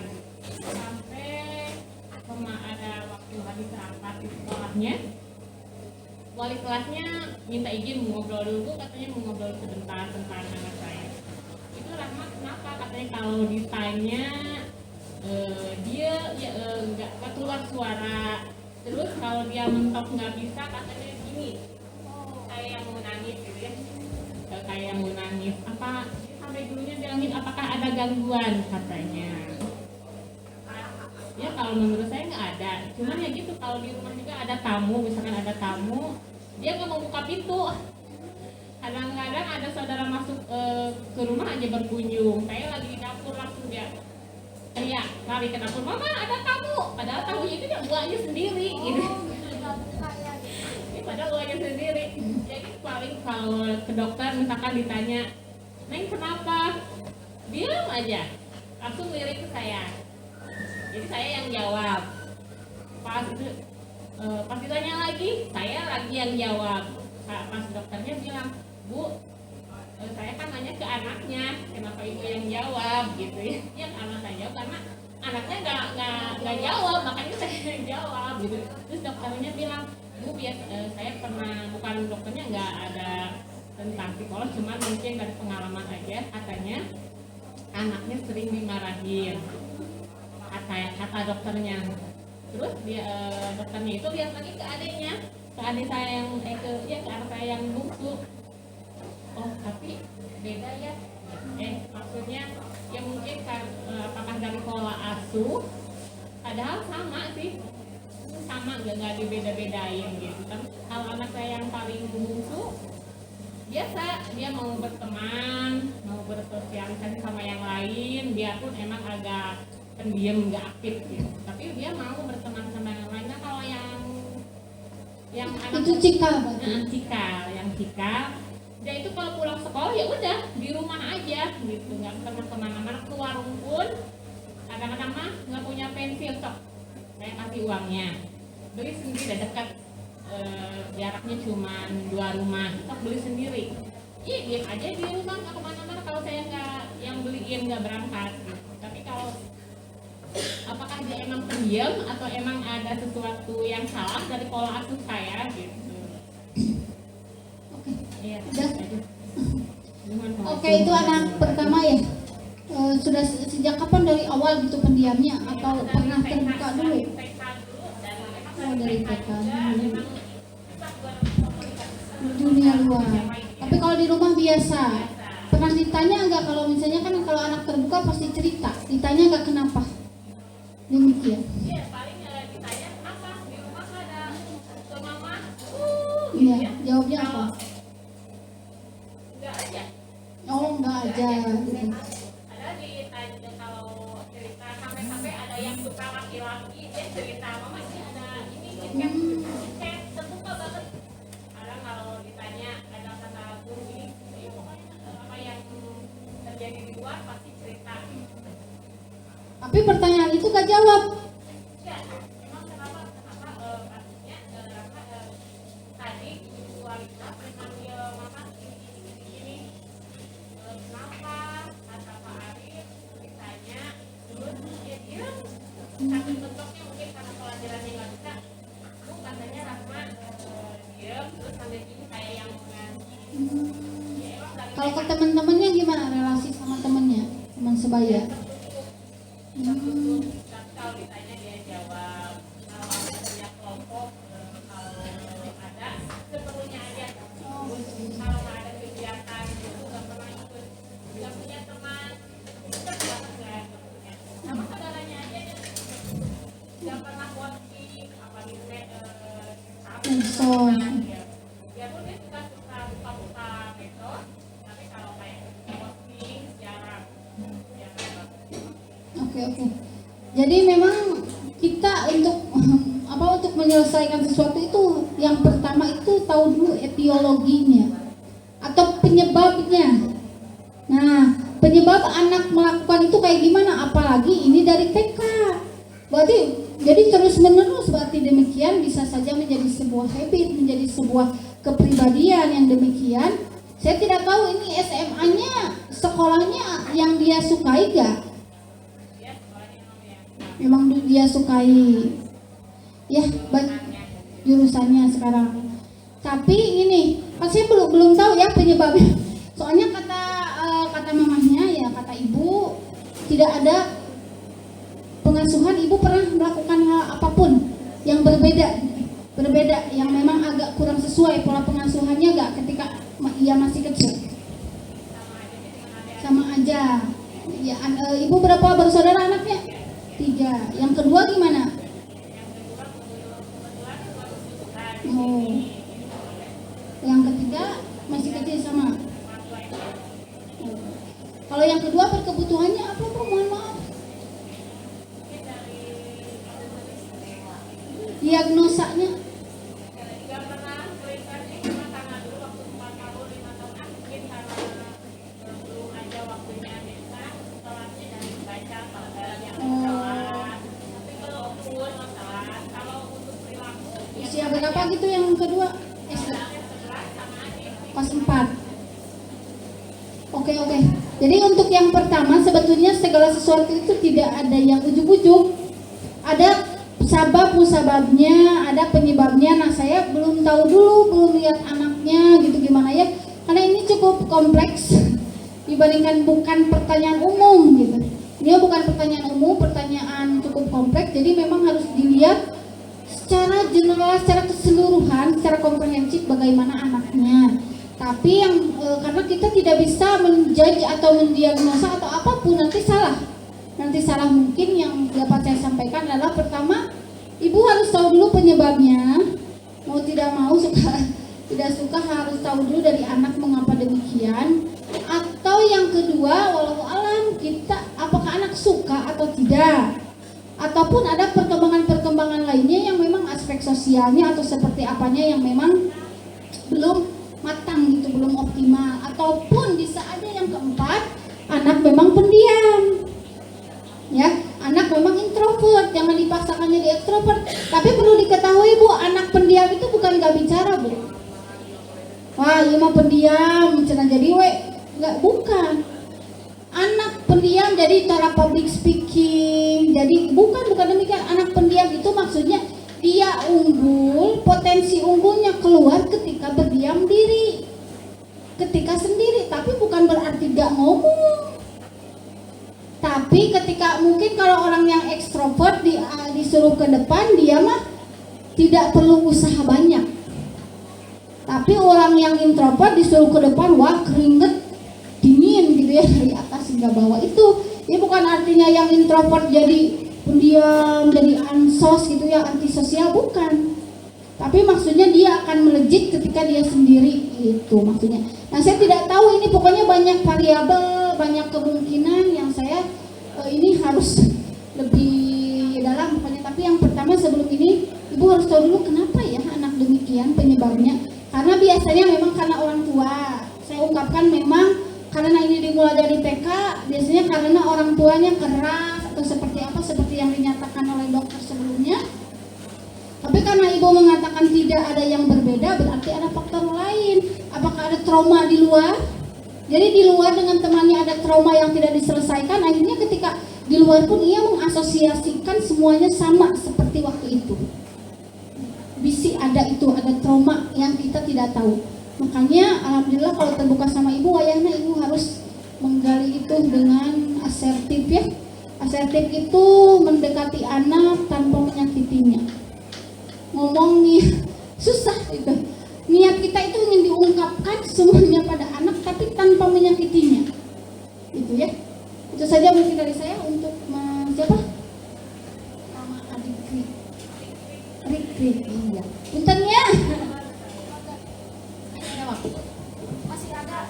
Sampai ada waktu habis rapat di sekolahnya, wali kelasnya minta izin mau ngobrol dulu, katanya mau ngobrol sebentar tentang anak saya. Itu Rahmat kenapa? Katanya kalau ditanya dia nggak keluar suara. Terus kalau dia mentok nggak bisa, katanya gini, kayak yang mau nangis gitu ya, kayak yang mau nangis. Apa sampai dulunya bilangin apakah ada gangguan katanya. Ya kalau menurut saya nggak ada, cuman ya gitu, kalau di rumah juga ada tamu, misalkan ada tamu, dia nggak mau buka pintu. Kadang-kadang ada saudara masuk ke rumah aja berkunjung, saya lagi di dapur langsung dia teriak, lari ke dapur, mama ada tamu, padahal tamunya itu dia buahnya sendiri gitu. Ini padahal buahnya sendiri. Jadi paling kalau ke dokter misalkan ditanya, Neng kenapa? Diam aja, langsung lirik ke saya. Jadi saya yang jawab. Pas ditanya lagi, saya lagi yang jawab. Pas dokternya bilang, Bu, saya kan nanya ke anaknya, kenapa ibu yang jawab gitu ya? Ya karena saya jawab karena anaknya nggak jawab, makanya saya yang jawab gitu. Terus dokternya bilang, Bu, saya pernah, bukan dokternya nggak ada tentang psikolog, cuma mungkin dari pengalaman aja, katanya anaknya sering dimarahin. Kata dokternya. Terus dia dokternya itu lihat lagi ke adiknya, ke adik saya yang ke anak saya yang bungsu. Oh tapi beda ya. Maksudnya ya mungkin apakah dari pola asuh, padahal sama sih, sama nggak dibeda-bedain gitu. Tapi kalau anak saya yang paling bungsu biasa dia mau berteman, mau bersosialisasi sama yang lain, dia pun emang agak pendiam, nggak aktif gitu, tapi dia mau berteman sama yang lain. Nah kalau yang anak Itu cikal berarti. yang cikal dia itu kalau pulang sekolah ya udah di rumah aja gitu, nggak pernah kemana-mana. Ke warung pun kadang-kadang mah nggak punya pensil, sok saya kasih uangnya, beli sendiri dekat, jaraknya cuma 2 rumah, sok beli sendiri. Iya diam aja di rumah, nggak kemana-mana kalau saya nggak yang beliin, nggak berangkat gitu. Tapi kalau apakah dia emang pendiam atau emang ada sesuatu yang salah dari pola asuh saya gitu. Oke. Iya, Udah. aja. Oke, itu anak pertama ya. Sudah sejak kapan dari awal gitu pendiamnya atau pernah terbuka dulu? Oh, dari TK dulu. Dunia luar. Tapi kalau di rumah biasa. Pernah ditanya enggak, kalau misalnya kan kalau anak terbuka pasti cerita. Ditanya enggak kenapa? Demikian. Iya, paling ditanya apa di rumah ada ke mama. Iya, jawabnya apa? Enggak aja. Oh, enggak aja gitu. Ada ditanya kalau cerita sampai-sampai ada yang suka laki-laki, dia cerita mama ini ada ini kan terbuka banget. Ada kalau ditanya ada kata guru ini, ya pokoknya apa yang terjadi di luar pasti cerita. Tapi pertanyaan itu gak jawab. Ya, emang kenapa pastinya karena tadi wanita memanggil mama ini kenapa kata Pak Arif ditanya terus dia diam sambil bentuknya mungkin karena pelajarannya nggak bisa, bu katanya Rahma diam terus sambil gini kayak yang Kalau ke teman-temannya gimana relasi sama temannya, teman sebaya? kalau ditanya dia jawab, kalau ada punya kelompok kalau ada seperlunya aja, kalau nggak ada kegiatan itu nggak pernah ikut, nggak punya teman, kita nggak punya, sama saudaranya aja nggak pernah posting apa gitu Medsos. dia pun dia suka buka medsos, tapi kalau kayak posting jarang. Oke. Jadi memang kita untuk untuk menyelesaikan sesuatu itu yang pertama itu tahu dulu etiologinya atau penyebabnya. Nah, penyebab anak melakukan itu kayak gimana? Apalagi ini dari TK. Berarti jadi terus-menerus, berarti demikian bisa saja menjadi sebuah habit, menjadi sebuah kepribadian yang demikian. Saya tidak tahu ini SMA-nya, sekolahnya yang dia sukai gak? Memang dia sukai ya baik jurusannya sekarang. Tapi ini saya belum tahu ya penyebabnya. Soalnya kata mamahnya ya, kata ibu tidak ada pengasuhan, ibu pernah melakukan hal apapun yang berbeda yang memang agak kurang sesuai pola pengasuhannya gak ketika ia masih kecil. Sama aja. Ya, ibu berapa bersaudara anaknya? 3. Yang kedua gimana? Oh. Yang ketiga masih kecil sama. Oh. Kalau yang kedua berkebutuhannya apa bu? Mohon maaf. Diagnosanya? Usia berapa gitu yang kedua? SD. Kelas 4. Oke. Jadi untuk yang pertama sebetulnya segala sesuatu itu tidak ada yang ujug-ujug. Ada musababnya, ada penyebabnya. Nah saya belum tahu dulu, belum lihat anaknya gitu gimana ya. Karena ini cukup kompleks dibandingkan bukan pertanyaan umum gitu. Ini bukan pertanyaan umum, pertanyaan cukup kompleks. Jadi memang harus dilihat secara general, secara keseluruhan, secara komprehensif bagaimana anaknya. Tapi yang karena kita tidak bisa menjudge atau mendiagnosa atau apapun, nanti salah. Mungkin yang dapat saya sampaikan adalah pertama, ibu harus tahu dulu penyebabnya. Mau tidak mau suka Tidak suka harus tahu dulu dari anak mengapa demikian. Atau yang kedua, walau alam kita apakah anak suka atau tidak. Ataupun ada perkembangan-perkembangan lainnya yang memang aspek sosialnya atau seperti apanya yang memang belum matang gitu, belum optimal. Ataupun bisa ada yang keempat, anak memang pendiam. Ya, anak memang introvert, jangan dipaksakan jadi ekstrovert. Tapi perlu diketahui Bu, anak pendiam itu bukan gak bicara Bu. Wah, ini mah pendiam, cenah jadi nggak, bukan. Anak pendiam jadi cara public speaking, jadi bukan demikian. Anak pendiam itu maksudnya dia unggul, potensi unggulnya keluar ketika berdiam diri, ketika sendiri. Tapi bukan berarti gak ngomong. Tapi ketika mungkin kalau orang yang ekstrovert disuruh ke depan, dia mah tidak perlu usaha banyak. Tapi orang yang introvert disuruh ke depan, wah keringet dingin gitu ya dari atas hingga bawah. Itu ya bukan artinya yang introvert jadi pendiam, jadi ansos gitu ya, antisosial, bukan. Tapi maksudnya dia akan melejit ketika dia sendiri, itu maksudnya. Nah, saya tidak tahu, ini pokoknya banyak variabel, banyak kemungkinan yang saya ini harus lebih dalam pokoknya. Tapi yang pertama sebelum ini Ibu harus tahu dulu kenapa ya anak demikian penyebabnya. Karena biasanya memang karena orang tua. Saya ungkapkan memang karena ini dimulai dari TK, biasanya karena orang tuanya keras atau seperti apa, seperti yang dinyatakan oleh dokter sebelumnya. Tapi karena Ibu mengatakan tidak ada yang berbeda, berarti ada faktor lain. Apakah ada trauma di luar? Jadi di luar dengan temannya ada trauma yang tidak diselesaikan, akhirnya ketika di luar pun ia mengasosiasikan semuanya sama seperti waktu itu. Bisi ada itu, ada trauma yang kita tidak tahu. Makanya alhamdulillah kalau terbuka sama Ibu, wayahna Ibu harus menggali itu dengan asertif ya. Asertif itu mendekati anak tanpa menyakitinya. Ngomong nih susah itu. Niat kita itu ingin diungkapkan semuanya pada anak tapi tanpa menyakitinya. Itu ya. Itu saja mungkin dari saya untuk siapa? Sama adik Rikri. Iya. Punten ya. Ada waktu. Masih ada.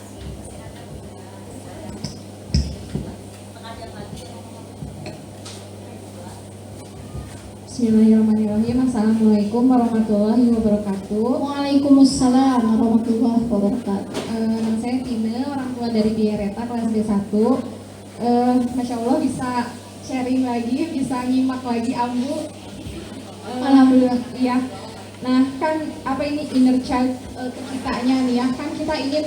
Bismillahirrahmanirrahim. Assalamualaikum warahmatullahi wabarakatuh. Waalaikumsalam warahmatullahi wabarakatuh. Nama saya Tina, orang tua dari Biareta kelas D1. Masya Allah bisa sharing lagi, bisa nyimak lagi Ambu. Alhamdulillah. Iya. Nah kan apa ini inner child kita-kitanya nih ya, kan kita ingin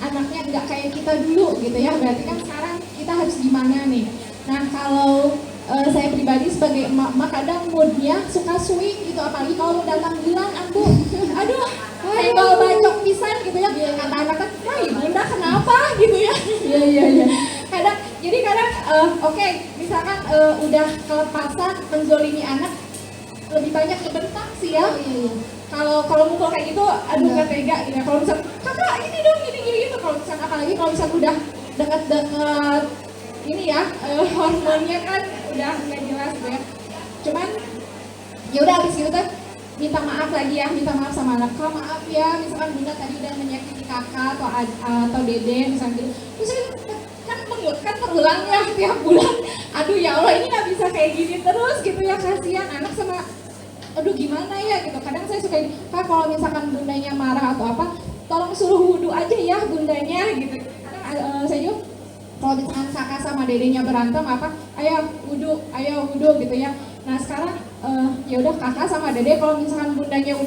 anaknya nggak kayak kita dulu gitu ya. Berarti kan sekarang kita harus gimana nih? Nah kalau saya pribadi sebagai emak-emak kadang moodnya suka swing gitu, apalagi kalau datang bulan aku aduh senggol bacok pisan gitu ya, kata anak kan wah bunda kenapa gitu ya. Iya kadang oke, misalkan udah kelepasan menzolimi anak, lebih banyak ngebentak sih ya. Kalau mukul kayak gitu aduh gak tega gitu ya. Kalau misalkan kakak ini dong gini gitu, kalau misalkan apalagi kalau misalkan udah dekat ini ya hormonnya kan udah nggak jelas gitu ya. Cuman ya udah abis gitu kan minta maaf lagi ya, minta maaf sama anak. Kak maaf ya, misalkan bunda tadi udah menyakiti kakak atau dede misalnya gitu. Terus kan terulang ya tiap bulan. Aduh ya Allah ini nggak bisa kayak gini terus gitu ya, kasihan anak sama aduh gimana ya gitu. Kadang saya suka ini, Kak kalau misalkan bundanya marah atau apa, tolong suruh wudhu aja ya bundanya gitu. Kadang saya juga kalau misalkan kakak sama dedenya berantem apa, ayo wudhu gitu ya. Nah sekarang ya udah kakak sama dede kalau misalkan bundanya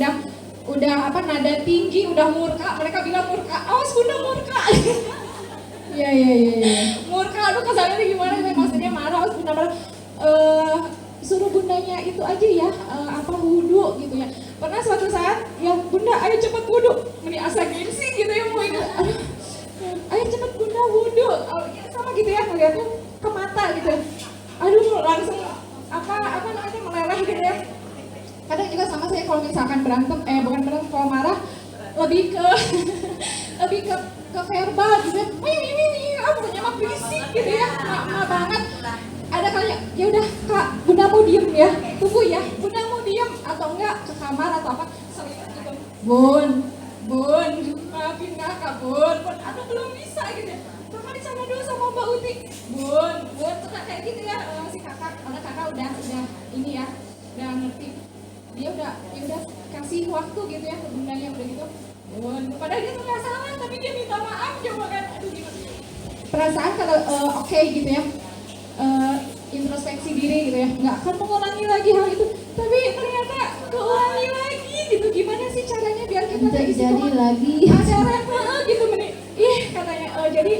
udah apa nada tinggi, udah murka, mereka bilang murka, awas bunda murka. Iya. Murka, aduh kesannya gimana sih, maksudnya marah, awas bunda marah. Suruh bundanya itu aja ya, apa wudhu gitu ya. Pernah suatu saat ya bunda ayo cepet wudhu, meni asa gengsi gitu ya mau ini. Ayo cepet bunda wudhu, ya sama gitu ya, ngeliatnya ke mata gitu. Aduh langsung apa namanya meleleh gitu ya. Kadang juga sama saya kalau misalkan berantem, bukan berantem, kalau marah lebih ke verbal gitu ya. Pokoknya mah berisik gitu ya, mah banget. Ada kali ya udah kak, bunda mau diem ya, tunggu ya, bunda mau diem atau enggak ke kamar atau apa, sering gitu. Bun, Bun, maafin kakak bun, aduh belum bisa gitu ya. Kakak di sana dulu sama Mbak Uti. Bun, suka kayak gitu ya si kakak. Karena kakak udah ini ya, udah ngerti. Dia udah kasih waktu gitu ya ke bundanya udah gitu. Bun, padahal dia tuh nggak salah, tapi dia minta maaf coba kan. Aduh gimana? Perasaan kalau oke gitu ya. Introspeksi diri gitu ya, nggak akan mengulangi lagi hal itu, tapi ternyata keulangi lagi gitu. Gimana sih caranya biar kita kayak Jadi lagi. pacaran gitu meni katanya jadi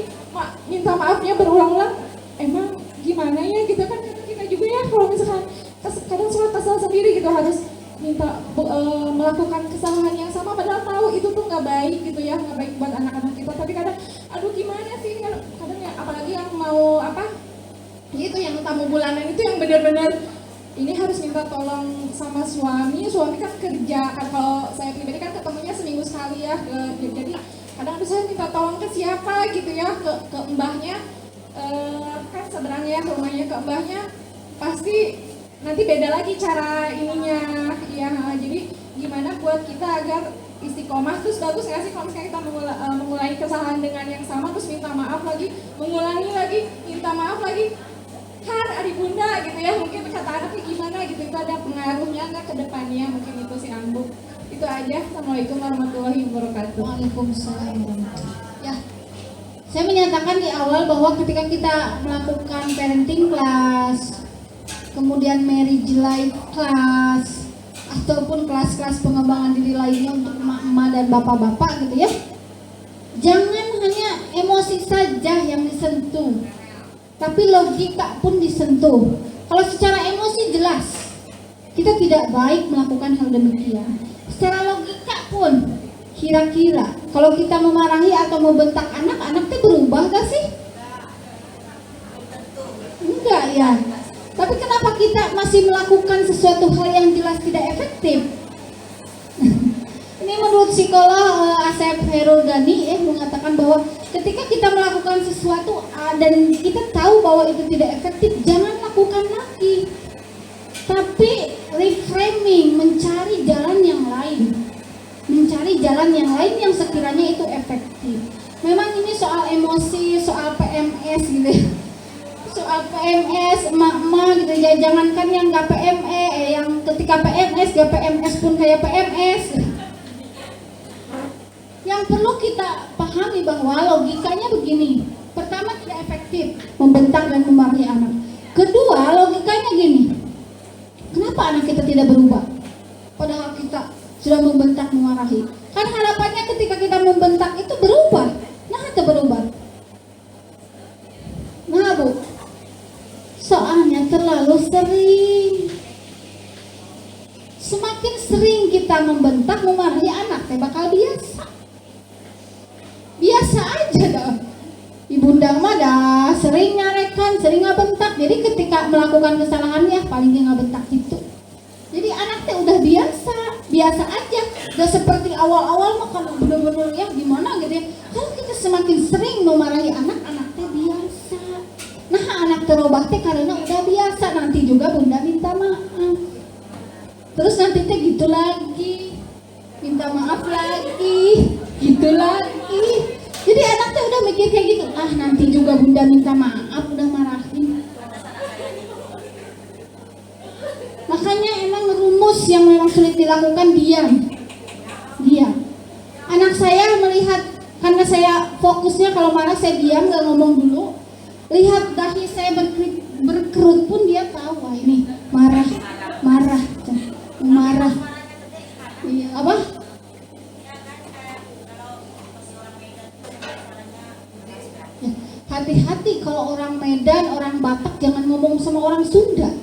minta maafnya berulang-ulang. Emang gimana ya gitu kan, karena kita juga ya kalau misalkan kadang suka kesal sendiri gitu, harus minta melakukan kesalahan yang sama padahal tahu itu tuh nggak baik gitu ya, nggak baik buat anak-anak kita. Tapi kadang aduh gimana sih, kadang ya apalagi yang mau itu yang tamu bulanan itu yang benar-benar ini harus minta tolong sama suami kan kerja kan. Kalau saya pribadi kan ketemunya seminggu sekali ya, jadi kadang saya minta tolong ke siapa gitu ya, ke mbahnya, kan seberangnya rumahnya ke mbahnya, pasti nanti beda lagi cara ininya ya. Jadi gimana buat kita agar istiqomah. Terus bagus nggak sih kalau misalnya kita mengulangi kesalahan dengan yang sama, terus minta maaf lagi, mengulangi lagi, minta maaf lagi. Kan adik bunda gitu ya, mungkin kata anaknya gimana gitu, itu ada pengaruhnya nggak ke depannya, mungkin itu si Ambu. Itu aja. Assalamualaikum warahmatullahi wabarakatuh. Waalaikumsalam. Ya, saya menyatakan di awal bahwa ketika kita melakukan parenting class, kemudian marriage life class, ataupun kelas-kelas pengembangan diri lainnya untuk emak-emak dan bapak-bapak gitu ya, jangan hanya emosi saja yang disentuh, tapi logika pun disentuh. Kalau secara emosi jelas kita tidak baik melakukan hal demikian. Secara logika pun kira-kira kalau kita memarahi atau membentak anak itu berubah gak sih? Enggak ya. Tapi kenapa kita masih melakukan sesuatu hal yang jelas tidak efektif? Ini menurut psikolog Asep Herul Gani mengatakan bahwa ketika kita melakukan sesuatu dan kita tahu bahwa itu tidak efektif, jangan lakukan lagi. Tapi reframing, mencari jalan yang lain. Mencari jalan yang lain yang sekiranya itu efektif. Memang ini soal emosi, soal PMS gitu ya. Soal PMS, emak-emak gitu ya. Jangankan yang gak PMS, yang ketika PMS, gak PMS pun kayak PMS. Yang perlu kita pahami bahwa logikanya begini. Pertama, tidak efektif membentak dan memarahi anak. Kedua, logikanya gini. Kenapa anak kita tidak berubah? Padahal kita sudah membentak, memarahi. Kan harapannya ketika kita membentak itu berubah. Nah, itu berubah. Nah, Bu. Soalnya terlalu sering. Semakin sering kita membentak, memarahi anak, bakal biasa. Biasa aja dah. Ibunda mah dah sering nyarekan, sering ngabentak. Jadi ketika melakukan kesalahannya paling dia ngabentak gitu. Jadi anaknya udah biasa aja. Gak seperti awal-awal mah kalau bener-bener ya gimana gitu ya. Kalau kita semakin sering memarahi anak-anaknya biasa. Nah anak terubah teh karena udah biasa, nanti juga bunda minta maaf. Terus nanti teh gitu lagi, minta maaf lagi, gitu lagi. Jadi anaknya udah mikir kayak gitu, nanti juga bunda minta maaf, udah marahin. Makanya emang rumus yang memang sulit dilakukan diam. Anak saya melihat, karena saya fokusnya kalau marah saya diam, gak ngomong dulu. Lihat dahi saya berkerut pun dia tahu, wah ini marah. Iya, apa? Hati-hati kalau orang Medan, orang Batak jangan ngomong sama orang Sunda.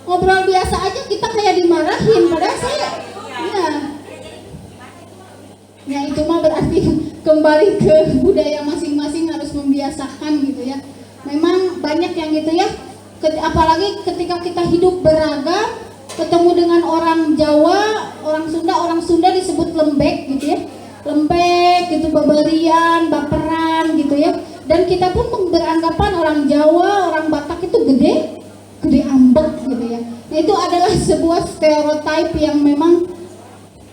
Ngobrol biasa aja kita kayak dimarahin, padahal saya ya itu mah berarti kembali ke budaya masing-masing, harus membiasakan gitu ya. Memang banyak yang gitu ya, apalagi ketika kita hidup beragam, ketemu dengan orang Jawa, orang Sunda disebut lembek gitu ya. Lembek gitu, babarian, baperan gitu ya. Dan kita pun beranggapan orang Jawa, orang Batak itu gede ambek gitu ya. Nah itu adalah sebuah stereotype yang memang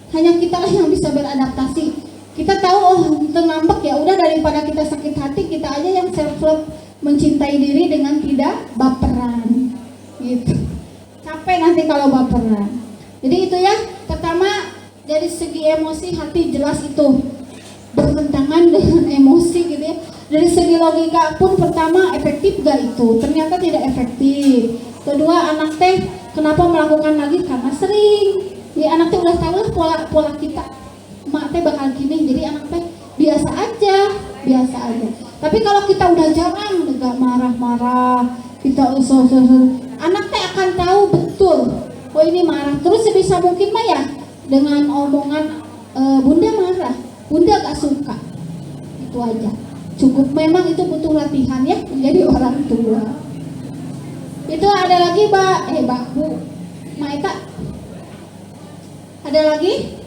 Hanya kita lah yang bisa beradaptasi. Kita tahu oh itu ngambek ya udah, daripada kita sakit hati kita aja yang self love, mencintai diri dengan tidak baperan gitu. Capek nanti kalau baperan. Jadi itu ya, pertama dari segi emosi hati jelas itu bertentangan dengan emosi gitu ya. Dari segi logika pun pertama efektif gak itu? Ternyata tidak efektif. Kedua, anak teh kenapa melakukan lagi? Karena sering. Ya anak teh udah tahu lah pola kita. Mak teh bakal gini, jadi anak teh biasa aja. Tapi kalau kita udah jarang, udah marah-marah, kita usul-usul, anak teh akan tahu betul, oh ini marah. Terus sebisa mungkin mah ya dengan omongan bunda marah, bunda gak suka, itu aja. Cukup, memang itu butuh latihan ya menjadi orang tua. Itu ada lagi Bu Maeta, ada lagi?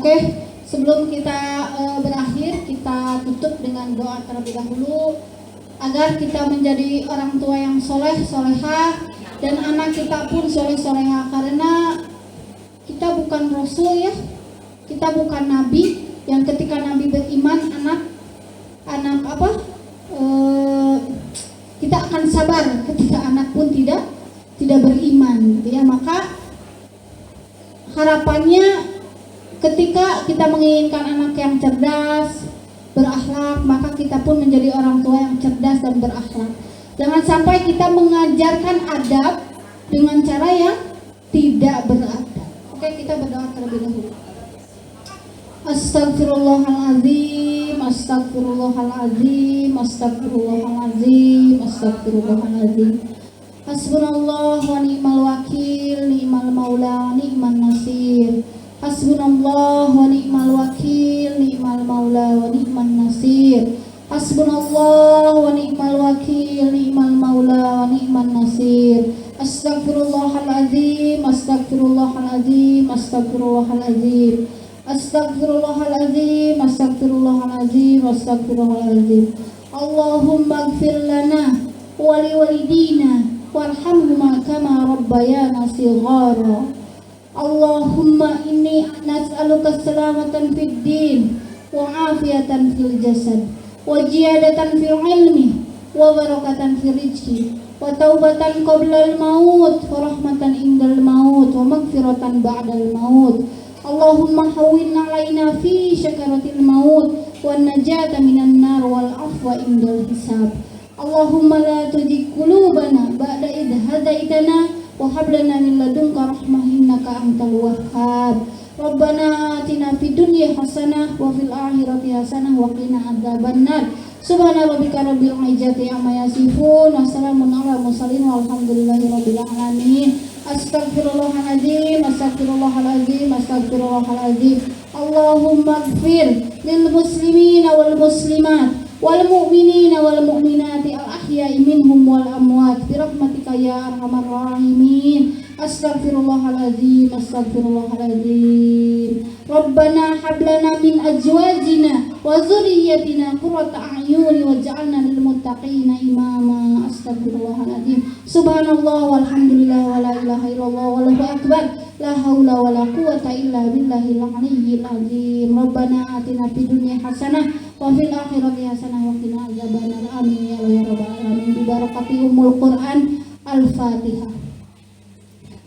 Oke, sebelum kita berakhir, kita tutup dengan doa terlebih dahulu agar kita menjadi orang tua yang soleh, solehah, dan anak kita pun soleh, solehah. Karena kita bukan rasul ya, kita bukan nabi yang ketika nabi beriman, kita akan sabar ketika anak pun tidak beriman, gitu ya. Maka harapannya ketika kita menginginkan anak yang cerdas, berakhlak, maka kita pun menjadi orang tua yang cerdas dan berakhlak. Jangan sampai kita mengajarkan adab dengan cara yang tidak beradab. Oke, kita berdoa terlebih dahulu. Astagfirullahaladzim, astagfirullahaladzim, astagfirullahaladzim, astagfirullahaladzim. Hasbunallah wa ni'mal wakil, ni'mal maula, ni'man nasir. Hasbunallah wa ni'mal wakil, ni'mal maula wa ni'man nasir. Hasbunallah wa ni'mal wakil, ni'mal maula wa ni'man nasir. Astagfirullahaladzim, astagfirullahaladzim, astagfirullahaladzim. Astagfirullahaladzim, astagfirullahaladzim, astagfirullahaladzim. Allahumma gfir lana wa liwalidina warhamhuma kama rabbayana shighara. Allahumma inni nas'aluka salamatan fid din wa afiyatan fil jasad wa ziyadatan fil ilmi wa barakatan fil rizqi wa taubatan qabla al maut wa rahmatan indal maut wa maghfiratan ba'dal maut. Allahumma hawwin 'alaina fi syakaratil maut wan najata minan nar wal afwa indal hisab. Allahumma la tuzigh qulubana ba'da idh hadaitana wa hab lana min ladunka rahmah innaka antal wahhab. Rabbana atina fid dunya hasanah wa fil akhirati hasanah wa qina adzabannar. Subhana rabbika rabbil izzati amma yasifun wa salamun alal mursalin walhamdulillahi rabbil alamin. Astagfirullahaladzim, astagfirullahaladzim, astagfirullahaladzim. Allahumma gfir lil muslimina wal muslimat wal mu'minina wal mu'minati al ahya'i minhum wal amwat bi rahmatika ya arhamar rahimin. Astagfirullahaladzim, astagfirullahaladzim. Rabbana hablana min azwajina wa zurriyyatina qurrata a'yuni waj'alna lil muttaqina imama. Astagfirullahaladzim. Subhanallah walhamdulillah wa la ilaha illallah wallahu akbar. La haula wa la quwwata illa billahil aliyyil azim. Rabbana atina fid dunya hasanah wa fil akhirati hasanah wa qina adzabannar. Amin ya Allah ya rabbal alamin. Bi barakati ummul Quran. Al-Fatihah.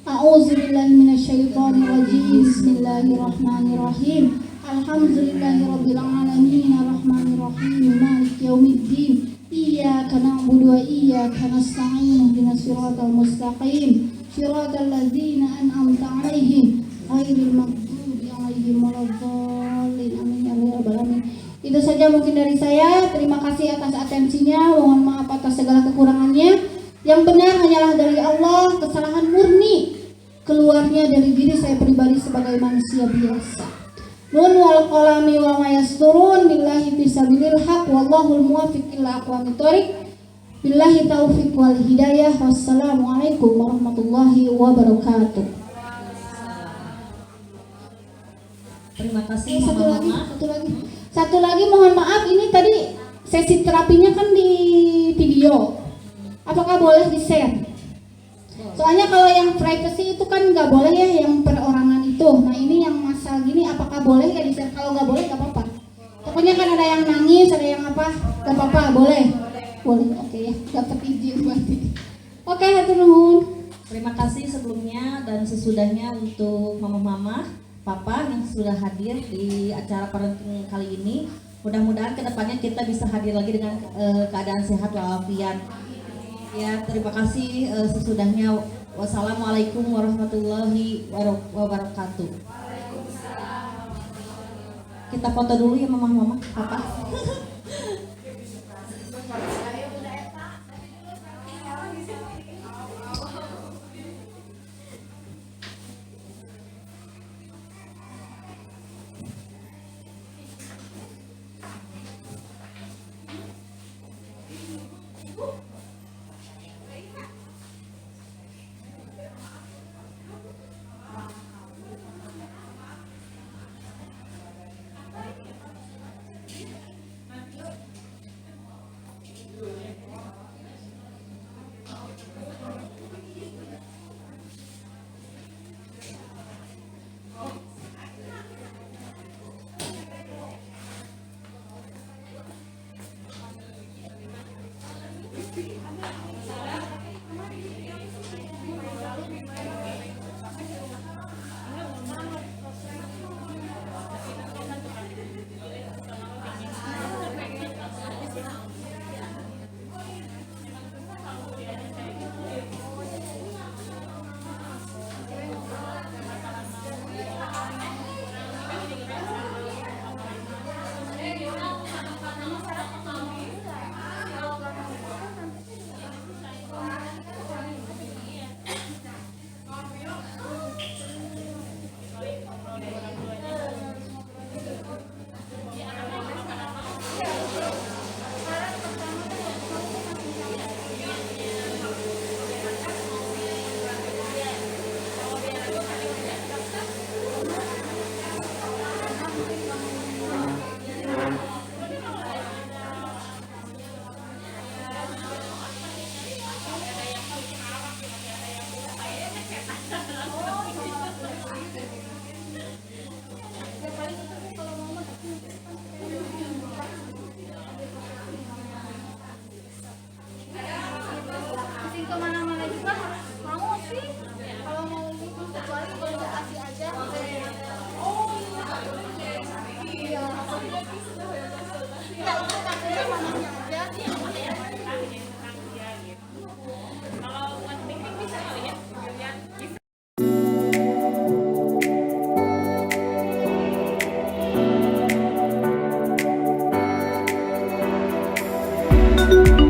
A'udzu billahi minasyaitonir rajim. Bismillahirrahmanirrahim. Alhamdulillahirabbil alamin arrahmanir rahim maliki yaumiddin. Iyyaka na'budu wa iyyaka nasta'in. Ihdinas siratal mustaqim. Siratal ladzina an'amta 'alaihim ghairil maghdubi 'alaihim waladdallin. Amin ya rabbal alamin. Itu saja mungkin dari saya. Terima kasih atas atensinya. Mohon maaf atas segala kekurangannya. Yang benar hanyalah dari Allah, kesalahan murni keluarnya dari diri saya pribadi sebagai manusia biasa. Nun wal qalami wa ma yasturun billahi fisabilil haq wallahul muwaffiq ila aqwamit thoriq. Billahi taufiq wal hidayah. Wassalamualaikum warahmatullahi wabarakatuh. Terima kasih Mama. Satu lagi mohon maaf, ini tadi sesi terapinya kan di video. Apakah boleh di-share? Soalnya kalau yang privacy itu kan nggak boleh ya, yang perorangan itu. Nah ini yang masalah gini, apakah boleh nggak di-share? Kalau nggak boleh nggak apa-apa. Pokoknya kan ada yang nangis, ada yang apa, nggak apa-apa, boleh. Oke ya, dapat izin berarti. Oke, hatur nuhun. Terima kasih sebelumnya dan sesudahnya untuk mama-mama, papa yang sudah hadir di acara parenting kali ini. Mudah-mudahan kedepannya kita bisa hadir lagi dengan keadaan sehat walafiat. Ya, terima kasih sesudahnya. Wassalamualaikum warahmatullahi wabarakatuh. Kita foto dulu ya mama-mama, papa. Thank you.